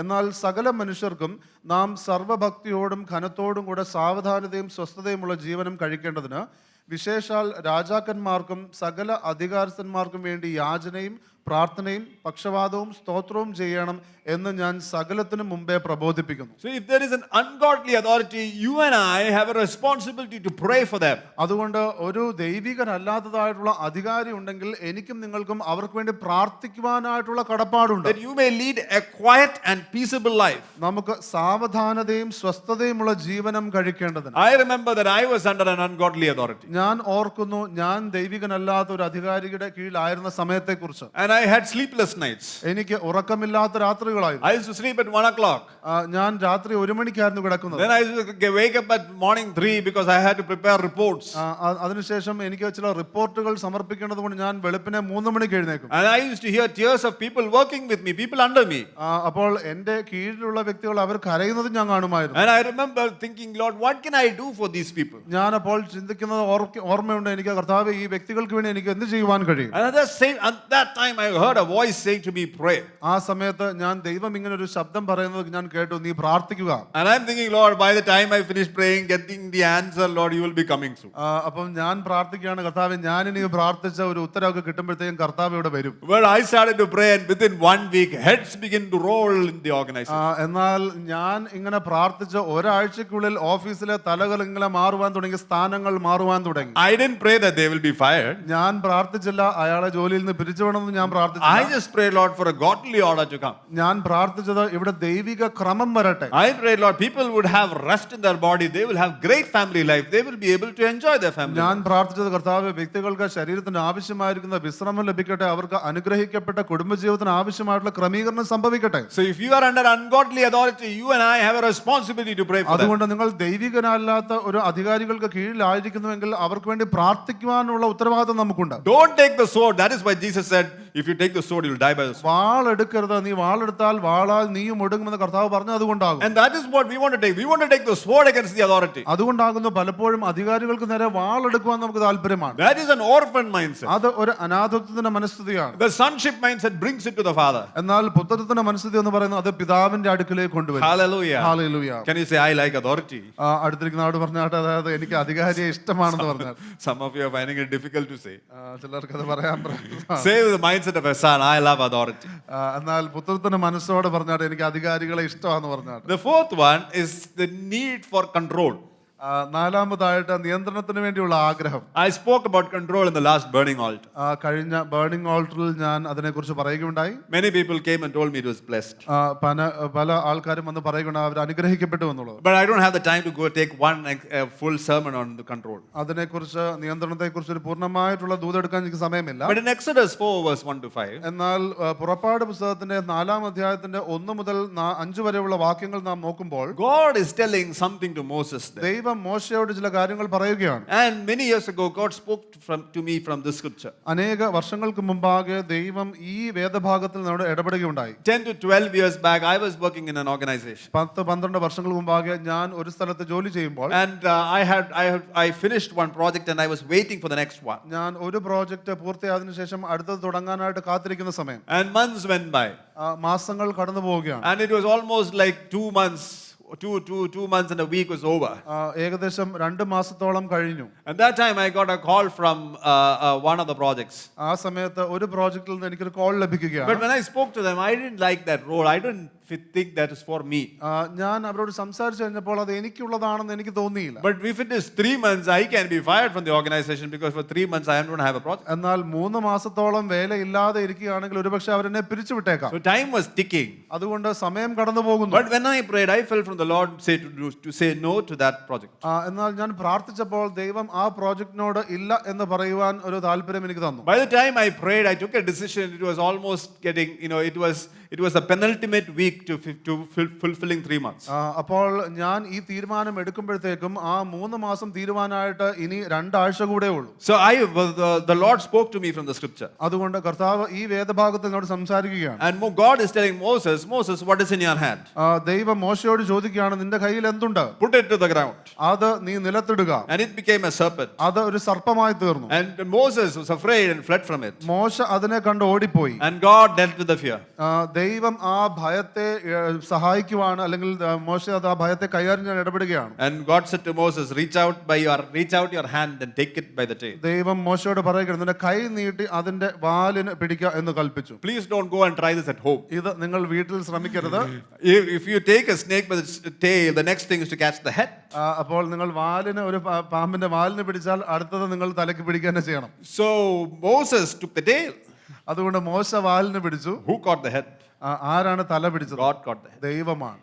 B: എന്നാൽ സകല മനുഷ്യർക്കും നാം സർവഭക്തിയോടും ഘനത്തോടും കൂടെ സാവധാനതയും സ്വസ്ഥതയുമുള്ള ജീവനം കഴിക്കേണ്ടതിന്, വിശേഷാൽ രാജാക്കന്മാർക്കും സകല അധികാരസ്ഥന്മാർക്കും വേണ്ടി യാചനയും പ്രാർത്ഥനയും പക്ഷവാദവും സ്തോത്രവും ചെയ്യണം എന്ന് ഞാൻ സകലത്തിനും മുമ്പേ പ്രബോധിപ്പിക്കുന്നു.
A: So if there is an ungodly authority, you and I have a responsibility to pray for them.
B: അതുകൊണ്ട് ഒരു ദൈവികനല്ലാത്തതായിട്ടുള്ള അധികാരി ഉണ്ടെങ്കിൽ എനിക്കും നിങ്ങൾക്കും അവർക്ക് വേണ്ടി പ്രാർത്ഥിക്കുവാനായിട്ടുള്ള കടപ്പാടുണ്ട്.
A: That you may lead a quiet and peaceable life.
B: നമുക്ക് സാവധാനതയും സ്വസ്ഥതയുമുള്ള ജീവനം കഴിക്കേണ്ടതിന്.
A: I remember that I was under an ungodly authority.
B: ഞാൻ ഓർക്കുന്നു, ഞാൻ ദൈവികനല്ലാത്ത ഒരു അധികാരിയുടെ കീഴിലായിരുന്ന സമയത്തെക്കുറിച്ച്.
A: And I had sleepless nights.
B: എനിക്ക് ഉറക്കമില്ലാത്ത രാത്രികളായിരുന്നു.
A: I used to sleep at 1 o'clock.
B: ഞാൻ രാത്രി 1 മണിക്കായിരുന്നു കിടക്കുന്നത്.
A: Then I used to wake up at morning 3 because I had to prepare reports.
B: അതിനുശേഷം എനിക്ക് ചില റിപ്പോർട്ടുകൾ സമർപ്പിക്കേണ്ടത് കൊണ്ട് ഞാൻ വെളുപ്പിനെ 3 മണിക്ക് എഴുന്നേക്കും.
A: And I used to hear tears of people working with me, people under me.
B: അപ്പോൾ എന്റെ കീഴിലുള്ള വ്യക്തികൾ അവർ കരയുന്നത് ഞാൻ കാണുമായിരുന്നു.
A: And I remember thinking, Lord, what can I do for these people?
B: ഞാൻ അപ്പോൾ ചിന്തിക്കുന്നത് ഓർമ്മയുണ്ട്, എനിക്ക് കർത്താവേ ഈ വ്യക്തികൾക്ക് വേണ്ടി എനിക്ക് എന്ത് ചെയ്യുവാൻ കഴിയും?
A: And at that time I heard a voice saying to me, pray.
B: ആ സമയത്ത് ഞാൻ ദൈവം ഇങ്ങനെ ഒരു ശബ്ദം പറയുന്നത് ഞാൻ കേട്ടു, നീ പ്രാർത്ഥിക്കുക.
A: And I'm thinking, Lord, by the time I finish praying, getting the answer, Lord, you will be coming through.
B: അപ്പം ഞാൻ പ്രാർത്ഥിക്കുകയാണ്, കർത്താവേ ഞാൻ ഇനി പ്രാർത്ഥിച്ച ഒരു ഉത്തരവൊക്കെ കിട്ടുമ്പോഴത്തേക്കും കർത്താവ് ഇവിടെ വരും.
A: Well, I started to pray and within 1 week heads begin to roll in the organization.
B: എന്നാൽ ഞാൻ ഇങ്ങനെ പ്രാർത്ഥിച്ച ഒരാഴ്ചക്കുള്ളിൽ ഓഫീസിലെ തലകൾ ഇങ്ങനെ മാറുവാൻ തുടങ്ങി, സ്ഥാനങ്ങൾ മാറുവാൻ തുടങ്ങി.
A: I didn't pray that they will be fired.
B: ഞാൻ പ്രാർത്ഥിച്ചില്ല അയാളെ ജോലിയിൽ നിന്ന് പിരിച്ചുവിടണമെന്ന് ഞാൻ ഞാൻ പ്രാർത്ഥിച്ചത്.
A: I just pray, Lord, for a godly order to come.
B: ഞാൻ പ്രാർത്ഥിച്ചത് ഇവിടെ ദൈവിക ക്രമം വരട്ടെ.
A: I pray, Lord, people would have rest in their body. They will have great family life. They will be able to enjoy their family.
B: ഞാൻ പ്രാർത്ഥിച്ചത് കർത്താവ് വ്യക്തികൾക്ക് ശരീരത്തിന് ആവശ്യമായിരിക്കുന്ന വിശ്രമം ലഭിക്കട്ടെ, അവർക്ക് അനുഗ്രഹിക്കപ്പെട്ട കുടുംബജീവിതത്തിന് ആവശ്യമായിട്ടുള്ള ക്രമീകരണം സംഭവിക്കട്ടെ.
A: So if you are under ungodly authority, you and I have a responsibility to pray for them.
B: അതുകൊണ്ട് നിങ്ങൾ ദൈവികനല്ലാത്ത ഒരു അധികാരികൾക്ക് കീഴിലായിരിക്കുന്നുവെങ്കിൽ അവർക്ക് വേണ്ടി പ്രാർത്ഥിക്കുവാനുള്ള ഉത്തരവാദിത്വം നമുക്കുണ്ട്.
A: Don't take the sword. That is why Jesus said, if you take the sword, you will die by the sword.
B: വാൾ എടുക്കരുത്, നീ വാളെടുത്താൽ വാളാൽ നീയും ഒടുങ്ങുമെന്ന് കർത്താവ് പറഞ്ഞു. അതുകൊണ്ടാകും.
A: And that is what we want to take. We want to take the sword against the authority.
B: അതുകൊണ്ടാകുന്നു പലപ്പോഴും അധികാരികൾക്ക് നേരെ വാളെടുക്കുവാൻ നമുക്ക് താല്പര്യമാണ്.
A: That is an orphan mindset.
B: അത് ഒരു അനാഥത്വത്തിന്റെ മനസ്ഥിതിയാണ്.
A: The sonship mindset brings it to the father.
B: എന്നാൽ പുത്രത്വത്തിന്റെ മനസ്ഥിതി എന്ന് പറയുന്നത് അത് പിതാവിന്റെ അടുക്കിലേക്ക് കൊണ്ടുവരും.
A: Hallelujah.
B: Hallelujah.
A: Can you say, I like authority?
B: അടുത്തിരിക്കുന്ന ആട് പറഞ്ഞാട്ടെ, അതായത് എനിക്ക് അധികാരിയെ ഇഷ്ടമാണെന്ന് പറഞ്ഞാൽ.
A: Some of you are finding it difficult to say.
B: ചിലർക്ക് അത് പറയാൻ
A: Say with the mindset of a son, I love authority.
B: എന്നാൽ പുത്രത്തിന്റെ മനസ്സോടെ പറഞ്ഞാട്ടെ, എനിക്ക് അധികാരികളെ ഇഷ്ടമാണെന്ന് പറഞ്ഞാട്ടെ.
A: The fourth one is the need for control.
B: നാലാമതായിട്ട് നിയന്ത്രണത്തിന് വേണ്ടിയുള്ള ആഗ്രഹം.
A: I spoke about control in the last burning altar.
B: കഴിഞ്ഞ ബേണിംഗ് ഓൾട്ടറിൽ ഞാൻ അതിനെക്കുറിച്ച് പറയുകയുണ്ടായി.
A: Many people came and told me it was blessed.
B: പല ആൾക്കാരും വന്ന് പറയുകയുണ്ടായി അവർ അനുഗ്രഹിക്കപ്പെട്ടു എന്നുള്ളത്.
A: But I don't have the time to go take one full sermon on the control.
B: അതിനെക്കുറിച്ച് നിയന്ത്രണത്തെക്കുറിച്ച് ഒരു പൂർണ്ണമായിട്ടുള്ള ദൂതെടുക്കാൻ എനിക്ക് സമയമില്ല.
A: But in Exodus 4 verse 1 to 5,
B: എന്നാൽ പുറപ്പാട് പുസ്തകത്തിന്റെ 4-ാം അധ്യായത്തിന്റെ 1 മുതൽ 5 വരെയുള്ള വാക്യങ്ങൾ നാം നോക്കുമ്പോൾ
A: God is telling something to Moses there.
B: ദൈവം മോശയോട് ചില കാര്യങ്ങൾ പറയുകയാണ്.
A: And many years ago God spoke to me from this scripture.
B: അനേക വർഷങ്ങൾക്ക് മുമ്പാകെ ദൈവം ഈ വേദഭാഗത്തിൽ നമ്മോട് ഇടപെടുകയുണ്ടായി.
A: 10 to 12 years back I was working in an organization.
B: 10-12 വർഷങ്ങൾക്ക് മുമ്പാകെ ഞാൻ ഒരു സ്ഥലത്ത് ജോലി ചെയ്യുമ്പോൾ
A: And I finished one project and I was waiting for the next one.
B: ഞാൻ ഒരു പ്രോജക്റ്റ് പൂർത്തിയായതിനു ശേഷം അടുത്തത് തുടങ്ങാനായിട്ട് കാത്തിരിക്കുന്ന സമയം.
A: And months went by.
B: മാസങ്ങൾ കടന്നു പോവുകയാണ്.
A: And it was almost like 2 months. Two months and a week was over.
B: ഏകദേശം 2 മാസത്തോളം കഴിഞ്ഞു.
A: At that time I got a call from one of the projects.
B: ആ സമയത്ത് ഒരു പ്രോജക്റ്റിൽ നിന്ന് എനിക്കൊരു കോൾ ലഭിക്കുകയാണ്.
A: But when I spoke to them, I didn't like that role. I didn't think that is for me.
B: ഞാൻ അവരോട് സംസാരിച്ചു കഴിഞ്ഞപ്പോൾ അത് എനിക്കുള്ളതാണെന്ന് എനിക്ക് തോന്നിയില്ല.
A: But if it is 3 months, I can be fired from the organization because for 3 months I don't have a project.
B: എന്നാൽ 3 മാസത്തോളം വേലയില്ലാതെ ഇരിക്കുകയാണെങ്കിൽ ഒരുപക്ഷെ അവരെന്നെ പിരിച്ചുവിട്ടേക്കാം.
A: So time was ticking.
B: അതുകൊണ്ട് സമയം കടന്നു പോകുന്നു.
A: But when I prayed, I felt from the Lord to say no to that project.
B: എന്നാൽ ഞാൻ പ്രാർത്ഥിച്ചപ്പോൾ ദൈവം ആ പ്രോജക്റ്റിനോട് ഇല്ല എന്ന് പറയുവാൻ ഒരു താല്പര്യം എനിക്ക് തന്നു.
A: By the time I prayed, I took a decision. It was almost getting, it was the penultimate week to fulfilling 3 months.
B: അപ്പോൾ ഞാൻ ഈ തീരുമാനം എടുക്കുമ്പോഴത്തേക്കും ആ 3 മാസം തീരുവാനായിട്ട് ഇനി 2 ആഴ്ച കൂടെ ഉള്ളൂ.
A: So the Lord spoke to me from the scripture.
B: അതുകൊണ്ട് കർത്താവ് ഈ വേദഭാഗത്തിൽ എന്നോട് സംസാരിക്കുകയാണ്.
A: And God is telling Moses, what is in your hand?
B: ദൈവം മോശയോട് ചോദിക്കുകയാണ്, നിന്റെ കയ്യിൽ എന്തുണ്ട്?
A: Put it to the ground.
B: അത് നീ നിലത്തിടുക.
A: And it became a serpent.
B: അത് ഒരു സർപ്പമായി തീർന്നു.
A: And Moses was afraid and fled from it.
B: മോശ അതിനെ കണ്ട് ഓടിപ്പോയി.
A: And God dealt with the fear.
B: ദൈവം ആ ഭയത്തെ സഹായിക്കുവാണ്, അല്ലെങ്കിൽ മോശ അത് ആ ഭയത്തെ കൈകാര്യം ചെയ്യാൻ ഇടപെടുകയാണ്.
A: And God said to Moses, reach out your hand and take it by the tail.
B: ദൈവം മോശയോട് പറയുകയാണ്, നിന്റെ കൈ നീട്ടി അതിന്റെ വാലിന് പിടിക്കുക എന്ന് കൽപ്പിച്ചു.
A: Please don't go and try this at home.
B: ഇത് നിങ്ങൾ വീട്ടിൽ ശ്രമിക്കരുത്.
A: If you take a snake by its tail, the next thing is to catch the head.
B: അപ്പോൾ നിങ്ങൾ വാലിന് ഒരു പാമ്പിന്റെ വാലിന് പിടിച്ചാൽ അടുത്തത് നിങ്ങൾ തലയ്ക്ക് പിടിക്കുക തന്നെ ചെയ്യണം.
A: So Moses took the tail.
B: അതുകൊണ്ട് മോശ വാലിന് പിടിച്ചു.
A: Who caught the head?
B: ആരാണ് തല പിടിച്ചത്?
A: God caught the head.
B: ദൈവമാണ്.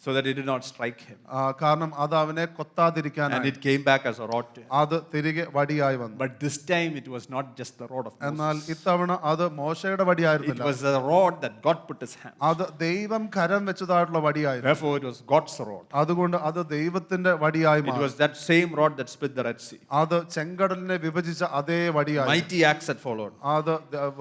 A: So that it did not strike him.
B: കാരണം അത് അവനെ കൊത്താതിരിക്കാൻ.
A: And it came back as a rod to him.
B: അത് തിരികെ വടിയായി വന്നു.
A: But this time it was not just the rod of Moses.
B: എന്നാൽ ഇത്തവണ അത് മോശയുടെ വടിയായിരുന്നില്ല.
A: It was a rod that God put his hand.
B: അത് ദൈവം കരം വെച്ചതായിട്ടുള്ള വടിയായിരുന്നു.
A: Therefore it was God's rod.
B: അതുകൊണ്ട് അത് ദൈവത്തിന്റെ വടിയായി മാറി.
A: It was that same rod that split the Red Sea.
B: അത് ചെങ്കടലിനെ വിഭജിച്ച അതേ വടിയായി.
A: Mighty acts that followed.
B: അത്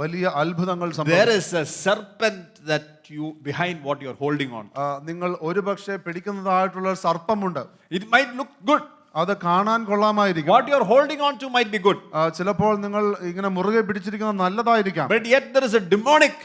B: വലിയ അത്ഭുതങ്ങൾ സംഭവിച്ചു.
A: There is a serpent that you behind what you are holding on.
B: നിങ്ങൾ ഒരുപക്ഷെ പിടിക്കുന്നതായിട്ടുള്ള സർപ്പമുണ്ട്.
A: It might look good.
B: അത് കാണാൻ കൊള്ളാമായിരിക്കും.
A: What you are holding on to might be good.
B: ചിലപ്പോൾ നിങ്ങൾ ഇങ്ങനെ മുറുകെ പിടിച്ചിരിക്കുന്നത് നല്ലതായിരിക്കാം.
A: But yet there is a demonic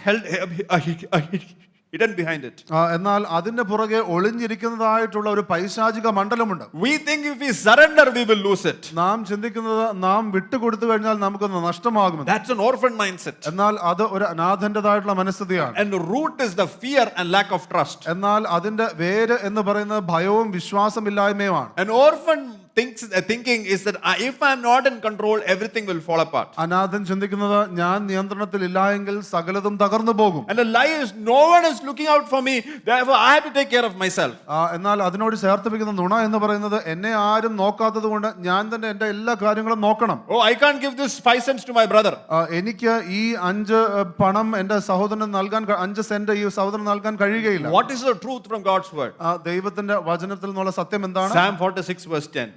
A: hidden behind it.
B: എന്നാൽ അതിന്റെ പുറകെ ഒളിഞ്ഞിരിക്കുന്നതായിട്ടുള്ള ഒരു പൈശാചിക മണ്ഡലമുണ്ട്.
A: We think if we surrender we will lose it.
B: നാം ചിന്തിക്കുന്നത് നാം വിട്ടുകൊടുത്തു കഴിഞ്ഞാൽ നമുക്കൊന്ന് നഷ്ടമാകുമെന്ന്.
A: That's an orphan mindset.
B: എന്നാൽ അത് ഒരു അനാഥന്റേതായിട്ടുള്ള മനസ്ഥിതിയാണ്.
A: And the root is the fear and lack of trust.
B: എന്നാൽ അതിന്റെ വേര് എന്ന് പറയുന്നത് ഭയവും വിശ്വാസമില്ലായ്മയുമാണ്.
A: An orphan thinking is that if I'm not in control, everything will fall apart.
B: അനാഥൻ ചിന്തിക്കുന്നത് ഞാൻ നിയന്ത്രണത്തിൽ ഇല്ല എങ്കിൽ സകലതും തകർന്നു പോകും.
A: And the lie is no one is looking out for me, therefore I have to take care of myself.
B: എന്നാൽ അതിനോട് ചേർത്ത് വെക്കുന്ന നുണ എന്ന് പറയുന്നത് എന്നെ ആരും നോക്കാത്തത് കൊണ്ട് ഞാൻ തന്നെ എന്റെ എല്ലാ കാര്യങ്ങളും നോക്കണം.
A: Oh, I can't give this 5 cents to my brother.
B: എനിക്ക് ഈ 5 പണം എന്റെ സഹോദരന് നൽകാൻ 5 സെന്റ് ഈ സഹോദരന് നൽകാൻ കഴിയുകയില്ല.
A: What is the truth from God's word?
B: ദൈവത്തിന്റെ വചനത്തിൽ നിന്നുള്ള സത്യം എന്താണ്?
A: Psalm 46 verse 10.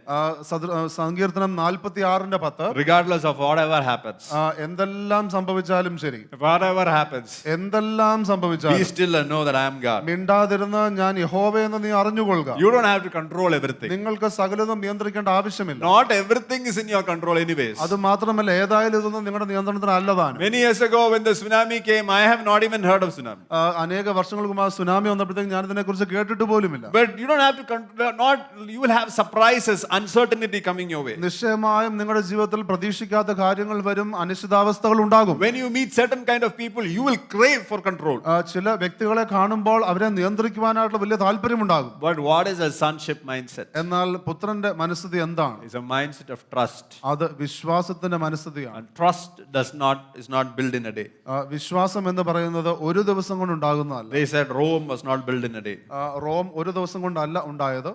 B: സങ്കീർത്തനം 46:10.
A: Regardless of whatever happens,
B: എന്തെല്ലാം സംഭവിച്ചാലും ശരി,
A: whatever happens,
B: എന്തെല്ലാം
A: be
B: സംഭവിച്ചാലും
A: still and know that I am God.
B: മിണ്ടാതിരുന്ന് ഞാൻ യഹോവയെന്ന് നീ അറിഞ്ഞുകൊള്ളുക.
A: You don't have to control everything.
B: നിങ്ങൾക്ക് സകലതും നിയന്ത്രിക്കേണ്ട ആവശ്യമില്ല.
A: Not everything is in your control anyways.
B: അത് മാത്രമല്ല ഏതായാലും ഇതൊന്നും നിങ്ങളുടെ നിയന്ത്രണത്തിന് അല്ലതാണ്.
A: Many years ago when the tsunami came, I have not even heard of tsunami.
B: അനേക വർഷങ്ങൾക്ക് മുമ്പ് സുനാമി വന്നപ്പോഴത്തേക്ക് ഞാൻ ഇതിനെ കുറിച്ച് കേട്ടിട്ട് പോലുമില്ല.
A: But you don't have to you will have surprises, uncertainty coming your way.
B: നിശ്ചയമായും നിങ്ങളുടെ ജീവിതത്തിൽ പ്രതീക്ഷിക്കാത്ത കാര്യങ്ങൾ വരും, അനിശ്ചിതാവസ്ഥകൾ ഉണ്ടാകും.
A: When you meet certain kind of people, you will crave for control.
B: ചില വ്യക്തികളെ കാണുമ്പോൾ അവരെ നിയന്ത്രിക്കുവാനായിട്ടുള്ള വലിയ താല്പര്യമുണ്ടാകും.
A: But what is a sonship mindset?
B: എന്നാൽ പുത്രന്റെ മനസ്ഥിതി എന്താണ്?
A: It's a mindset of trust.
B: അത് വിശ്വാസത്തിന്റെ മനസ്ഥിതിയാണ്.
A: And trust is not built in a day.
B: വിശ്വാസം എന്ന് പറയുന്നത് ഒരു ദിവസം കൊണ്ട് ഉണ്ടാകുന്നതല്ല.
A: They said Rome was not built in a day.
B: Rome ഒരു ദിവസം കൊണ്ടല്ല ഉണ്ടായത്.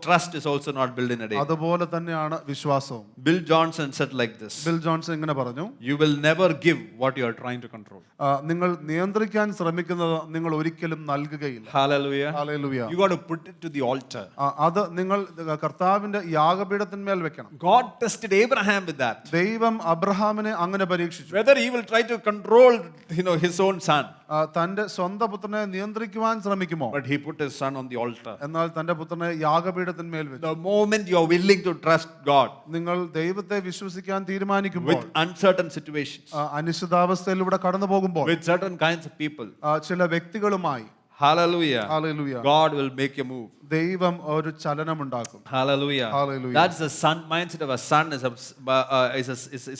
A: Trust is also not built in a day.
B: അതുപോലെ തന്നെയാണ് വിശ്വാസവും.
A: Bill Johnson said like this.
B: Bill Johnson ഇങ്ങനെ പറഞ്ഞു,
A: You will never give what you are trying to control.
B: നിങ്ങൾ നിയന്ത്രിക്കാൻ ശ്രമിക്കുന്നത് നിങ്ങൾ ഒരിക്കലും നൽകുകയില്ല.
A: Hallelujah.
B: Hallelujah.
A: You got to put it to the altar.
B: അത് നിങ്ങൾ കർത്താവിന്റെ യാഗപീഠത്തിന്മേൽ വെക്കണം.
A: God tested Abraham with that.
B: ദൈവം അബ്രഹാമിനെ അങ്ങനെ പരീക്ഷിച്ചു.
A: Whether he will try to control, his own son.
B: തന്റെ സ്വന്തം പുത്രനെ നിയന്ത്രിക്കുവാൻ ശ്രമിക്കുമോ?
A: But he put his son on the altar.
B: എന്നാൽ തന്റെ പുത്രനെ യാഗപീഠത്തിന്മേൽ വെച്ചു.
A: The moment you are willing to trust God
B: നിങ്ങൾ ദൈവത്തെ വിശ്വസിക്കാൻ തീരുമാനിക്കുമ്പോൾ,
A: with uncertain situations,
B: അനിശ്ചിതാവസ്ഥയിലൂടെ കടന്നു പോകുമ്പോൾ,
A: with certain kinds of people,
B: ചില വ്യക്തികളുമായി,
A: hallelujah,
B: hallelujah,
A: God will make a move.
B: ദൈവം ഒരു ചലനമുണ്ടാക്കും.
A: Hallelujah.
B: Hallelujah.
A: That's the mindset of a son is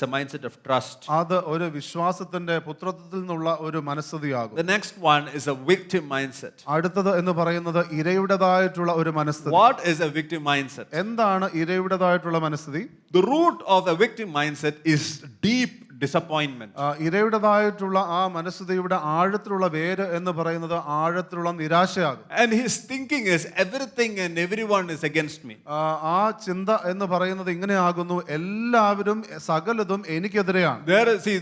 A: a mindset of trust.
B: അത് ഒരു വിശ്വാസത്തിന്റെ പുത്രത്വത്തിൽ നിന്നുള്ള ഒരു മനസ്ഥിതിയാകും.
A: The next one is a victim mindset.
B: അടുത്തത് എന്ന് പറയുന്നത് ഇരയുടേതായിട്ടുള്ള ഒരു മനസ്ഥിതി.
A: What is a victim mindset?
B: എന്താണ് ഇരയുടേതായിട്ടുള്ള മനസ്ഥിതി?
A: The root of a victim mindset is deep disappointment.
B: ഇരയുടേതായിട്ടുള്ള ആ മനസ്ഥിതിയുടെ ആഴത്തിലുള്ള വേര് എന്ന് പറയുന്നത് ആഴത്തിലുള്ള നിരാശയാകും.
A: And his thinking is everything and everyone is against me.
B: ആ ചിന്ത എന്ന് പറയുന്നത് ഇങ്ങനെയാകുന്നു, എല്ലാവരും സകലതും എനിക്കെതിരെയാണ്.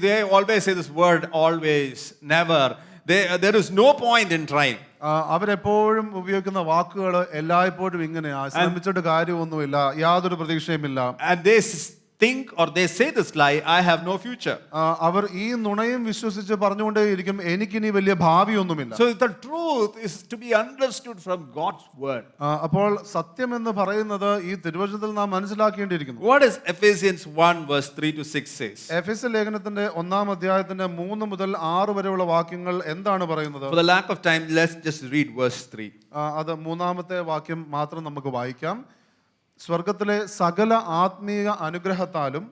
A: They always say this word always, never. There is no point in trying.
B: അവരെപ്പോഴും ഉപയോഗിക്കുന്ന വാക്കുകൾ എല്ലായ്പ്പോഴും ഇങ്ങനെയാ, ശ്രമിച്ചിട്ട് കാര്യമൊന്നുമില്ല, യാതൊരു പ്രതീക്ഷയുമില്ല.
A: And they think or they say this lie, I have no future.
B: അവർ ഈ നുണയും വിശ്വസിച്ച് പറഞ്ഞുകൊണ്ടേയിരിക്കും, എനിക്കിനി വലിയ ഭാവിയൊന്നുമില്ല.
A: So the truth is to be understood from God's word.
B: അപ്പോൾ സത്യം എന്ന് പറയുന്നത് ഈ തിരുവചനത്തിൽ നാം മനസ്സിലാക്കേണ്ടിയിരിക്കുന്നു.
A: What is Ephesians 1 verse 3 to 6 says?
B: എഫെസ്യ ലേഖനത്തിന്റെ 1-ാം അധ്യായത്തിന്റെ 3 മുതൽ 6 വരെയുള്ള വാക്യങ്ങൾ എന്താണ് പറയുന്നത്?
A: For the lack of time, let's just read verse 3.
B: അത് 3-ാമത്തെ വാക്യം മാത്രം നമുക്ക് വായിക്കാം. സ്വർഗത്തിലെ സകല ആത്മീയ അനുഗ്രഹത്താലും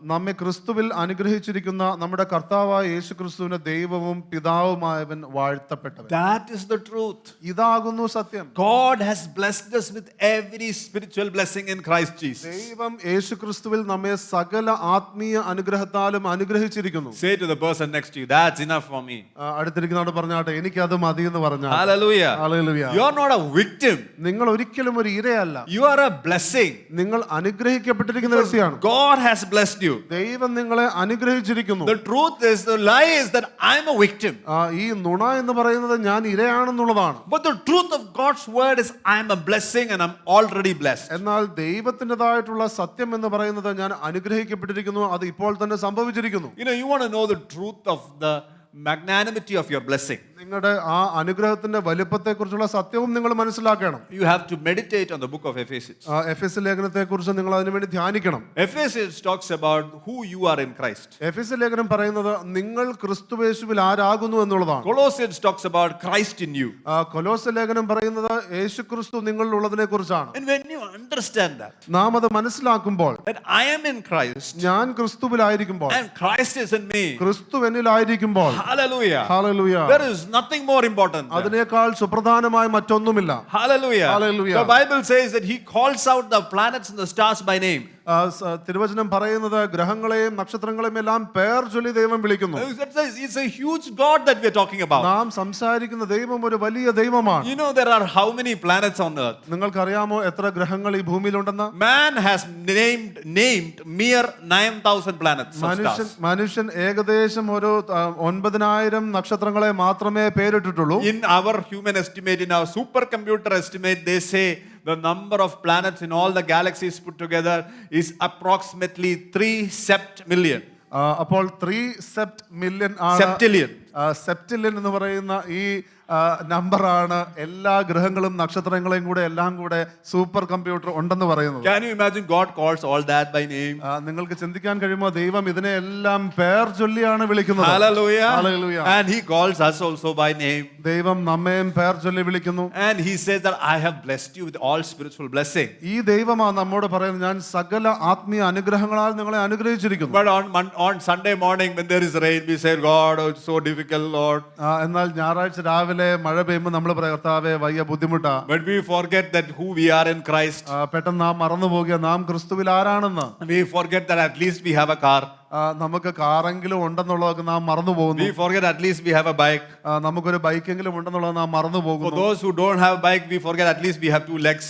B: നമ്മെ ക്രിസ്തുവിൽ അനുഗ്രഹിച്ചിരിക്കുന്ന നമ്മുടെ കർത്താവായ യേശു ക്രിസ്തുവിന്റെ ദൈവവും പിതാവുമായവൻ വാഴ്ത്തപ്പെട്ടവൻ.
A: That is the truth.
B: ഇതാകുന്നു സത്യം.
A: God has blessed us with every spiritual blessing in Christ Jesus.
B: ദൈവം യേശു ക്രിസ്തുവിൽ നമ്മെ സകല ആത്മീയ അനുഗ്രഹത്താലും അനുഗ്രഹിച്ചിരിക്കുന്നു.
A: Say to the person next to you, that's enough for me.
B: അടുത്തിരിക്കുന്നവരോട് പറഞ്ഞാട്ടെ, എനിക്കത് മതി എന്ന് പറഞ്ഞാൽ.
A: Hallelujah.
B: Hallelujah.
A: You are not a victim.
B: നിങ്ങൾ ഒരിക്കലും ഒരു ഇരയല്ല.
A: You are a blessing.
B: നിങ്ങൾ അനുഗ്രഹിക്കപ്പെട്ടിരിക്കുന്ന വ്യക്തിയാണ്.
A: God has blessed you.
B: ദൈവം നിങ്ങളെ അനുഗ്രഹിച്ചിരിക്കുന്നു.
A: The truth is, the lie is that I'm a victim.
B: ഈ നുണ എന്ന് പറയുന്നത് ഞാൻ ഇരയാണെന്നുള്ളതാണ്.
A: But the truth of God's word is I'm a blessing and I'm already blessed.
B: എന്നാൽ ദൈവത്തിൻ്റെതായിട്ടുള്ള സത്യം എന്ന് പറയുന്നത് ഞാൻ അനുഗ്രഹിക്കപ്പെട്ടിരിക്കുന്നു, അത് ഇപ്പോൾ തന്നെ സംഭവിച്ചിരിക്കുന്നു.
A: You want to know the truth of the magnanimity of your blessing.
B: നിങ്ങളുടെ ആ അനുഗ്രഹത്തിന്റെ വലിപ്പത്തെക്കുറിച്ചുള്ള സത്യവും നിങ്ങൾ മനസ്സിലാക്കണം.
A: You have to meditate on the book of Ephesians.
B: എഫെസ്യ ലേഖനത്തെക്കുറിച്ച് നിങ്ങൾ അതിനുവേണ്ടി ധ്യാനിക്കണം.
A: Ephesians talks about who you are in Christ.
B: എഫെസ്യ ലേഖനം പറയുന്നത് നിങ്ങൾ ക്രിസ്തുയേശുവിൽ ആരാകുന്നു എന്നുള്ളതാണ്.
A: Colossians talks about Christ in you.
B: കൊലോസ്യ ലേഖനം പറയുന്നത് യേശുക്രിസ്തു നിങ്ങളിൽ ഉള്ളതിനെ കുറിച്ചാണ്.
A: And when you understand that,
B: നാം അത് മനസ്സിലാക്കുമ്പോൾ,
A: that I am in Christ,
B: ഞാൻ ക്രിസ്തുവിലായിരിക്കുമ്പോൾ,
A: and Christ is in me,
B: ക്രിസ്തു എന്നിലായിരിക്കുമ്പോൾ,
A: hallelujah,
B: hallelujah,
A: there is is nothing more important. there.
B: അതിനേക്കാൾ സുപ്രധാനമായ മറ്റൊന്നുമില്ല.
A: Hallelujah.
B: Hallelujah.
A: The Bible says that he calls out the planets and the stars by name.
B: തിരുവചനം പറയുന്നത് ഗ്രഹങ്ങളെയും നക്ഷത്രങ്ങളെയും എല്ലാം പേർ ചൊല്ലി ദൈവം വിളിക്കുന്നു.
A: It's a huge God that we're talking about.
B: നാം സംസാരിക്കുന്ന ദൈവം ഒരു വലിയ ദൈവമാണ്.
A: You know there are how many planets on earth?
B: നിങ്ങൾക്കറിയാമോ എത്ര ഗ്രഹങ്ങൾ ഈ ഭൂമിയിലുണ്ടെന്ന്?
A: Man has named mere 9,000 planets of stars.
B: മനുഷ്യൻ ഏകദേശം ഒരു 9,000 നക്ഷത്രങ്ങളെ മാത്രമേ പേരിട്ടിട്ടുള്ളൂ.
A: In our human estimate, in our supercomputer estimate, they say the number of planets in all the galaxies put together is approximately 3 septillion.
B: അപ്പോൾ 3 സെപ്റ്റില്യൺ ആണ്. സെപ്റ്റില്യൺ എന്ന് പറയുന്ന ഈ നമ്പറാണ് എല്ലാ ഗ്രഹങ്ങളും നക്ഷത്രങ്ങളെയും കൂടെ എല്ലാം കൂടെ സൂപ്പർ കമ്പ്യൂട്ടർ ഉണ്ടെന്ന് പറയുന്നത്.
A: Can you imagine God calls all that by name?
B: നിങ്ങൾക്ക് ചിന്തിക്കാൻ കഴിയുമോ ദൈവം ഇതിനെ എല്ലാം പേർ ചൊല്ലിയാണ് വിളിക്കുന്നത്?
A: Hallelujah.
B: Hallelujah.
A: And he calls us also by name.
B: ദൈവം നമ്മയും പേർ ചൊല്ലി വിളിക്കുന്നു.
A: And he says that I have blessed you with all spiritual blessing.
B: ഈ ദൈവമാണ് നമ്മോട് പറയുന്നത്, ഞാൻ സകല ആത്മീയ അനുഗ്രഹങ്ങളാൽ നിങ്ങളെ അനുഗ്രഹിച്ചിരിക്കുന്നു.
A: But on Sunday morning when there is rain, we say, God, oh, it's so difficult, Lord.
B: എന്നാൽ ഞായറാഴ്ച രാവിലെ മഴ പെയ്യുമ്പോൾ നമ്മൾ പറയും, കർത്താവേ വയ്യ ബുദ്ധിമുട്ടാ.
A: But we forget that who we are in Christ.
B: പെട്ടെന്ന് നാം മറന്നു പോകുക നാം ക്രിസ്തുവിൽ ആരാണെന്ന്.
A: We forget that at least we have a car.
B: നമുക്ക് കാറെങ്കിലും ഉണ്ടെന്നുള്ളതൊക്കെ നാം മറന്നു പോകുന്നു.
A: We forget at least we have a bike.
B: നമുക്കൊരു ബൈക്കെങ്കിലും ഉണ്ടെന്നുള്ളത് നാം മറന്നു
A: For
B: പോകുന്നു.
A: those who don't have a bike, we forget at least we have 2 legs.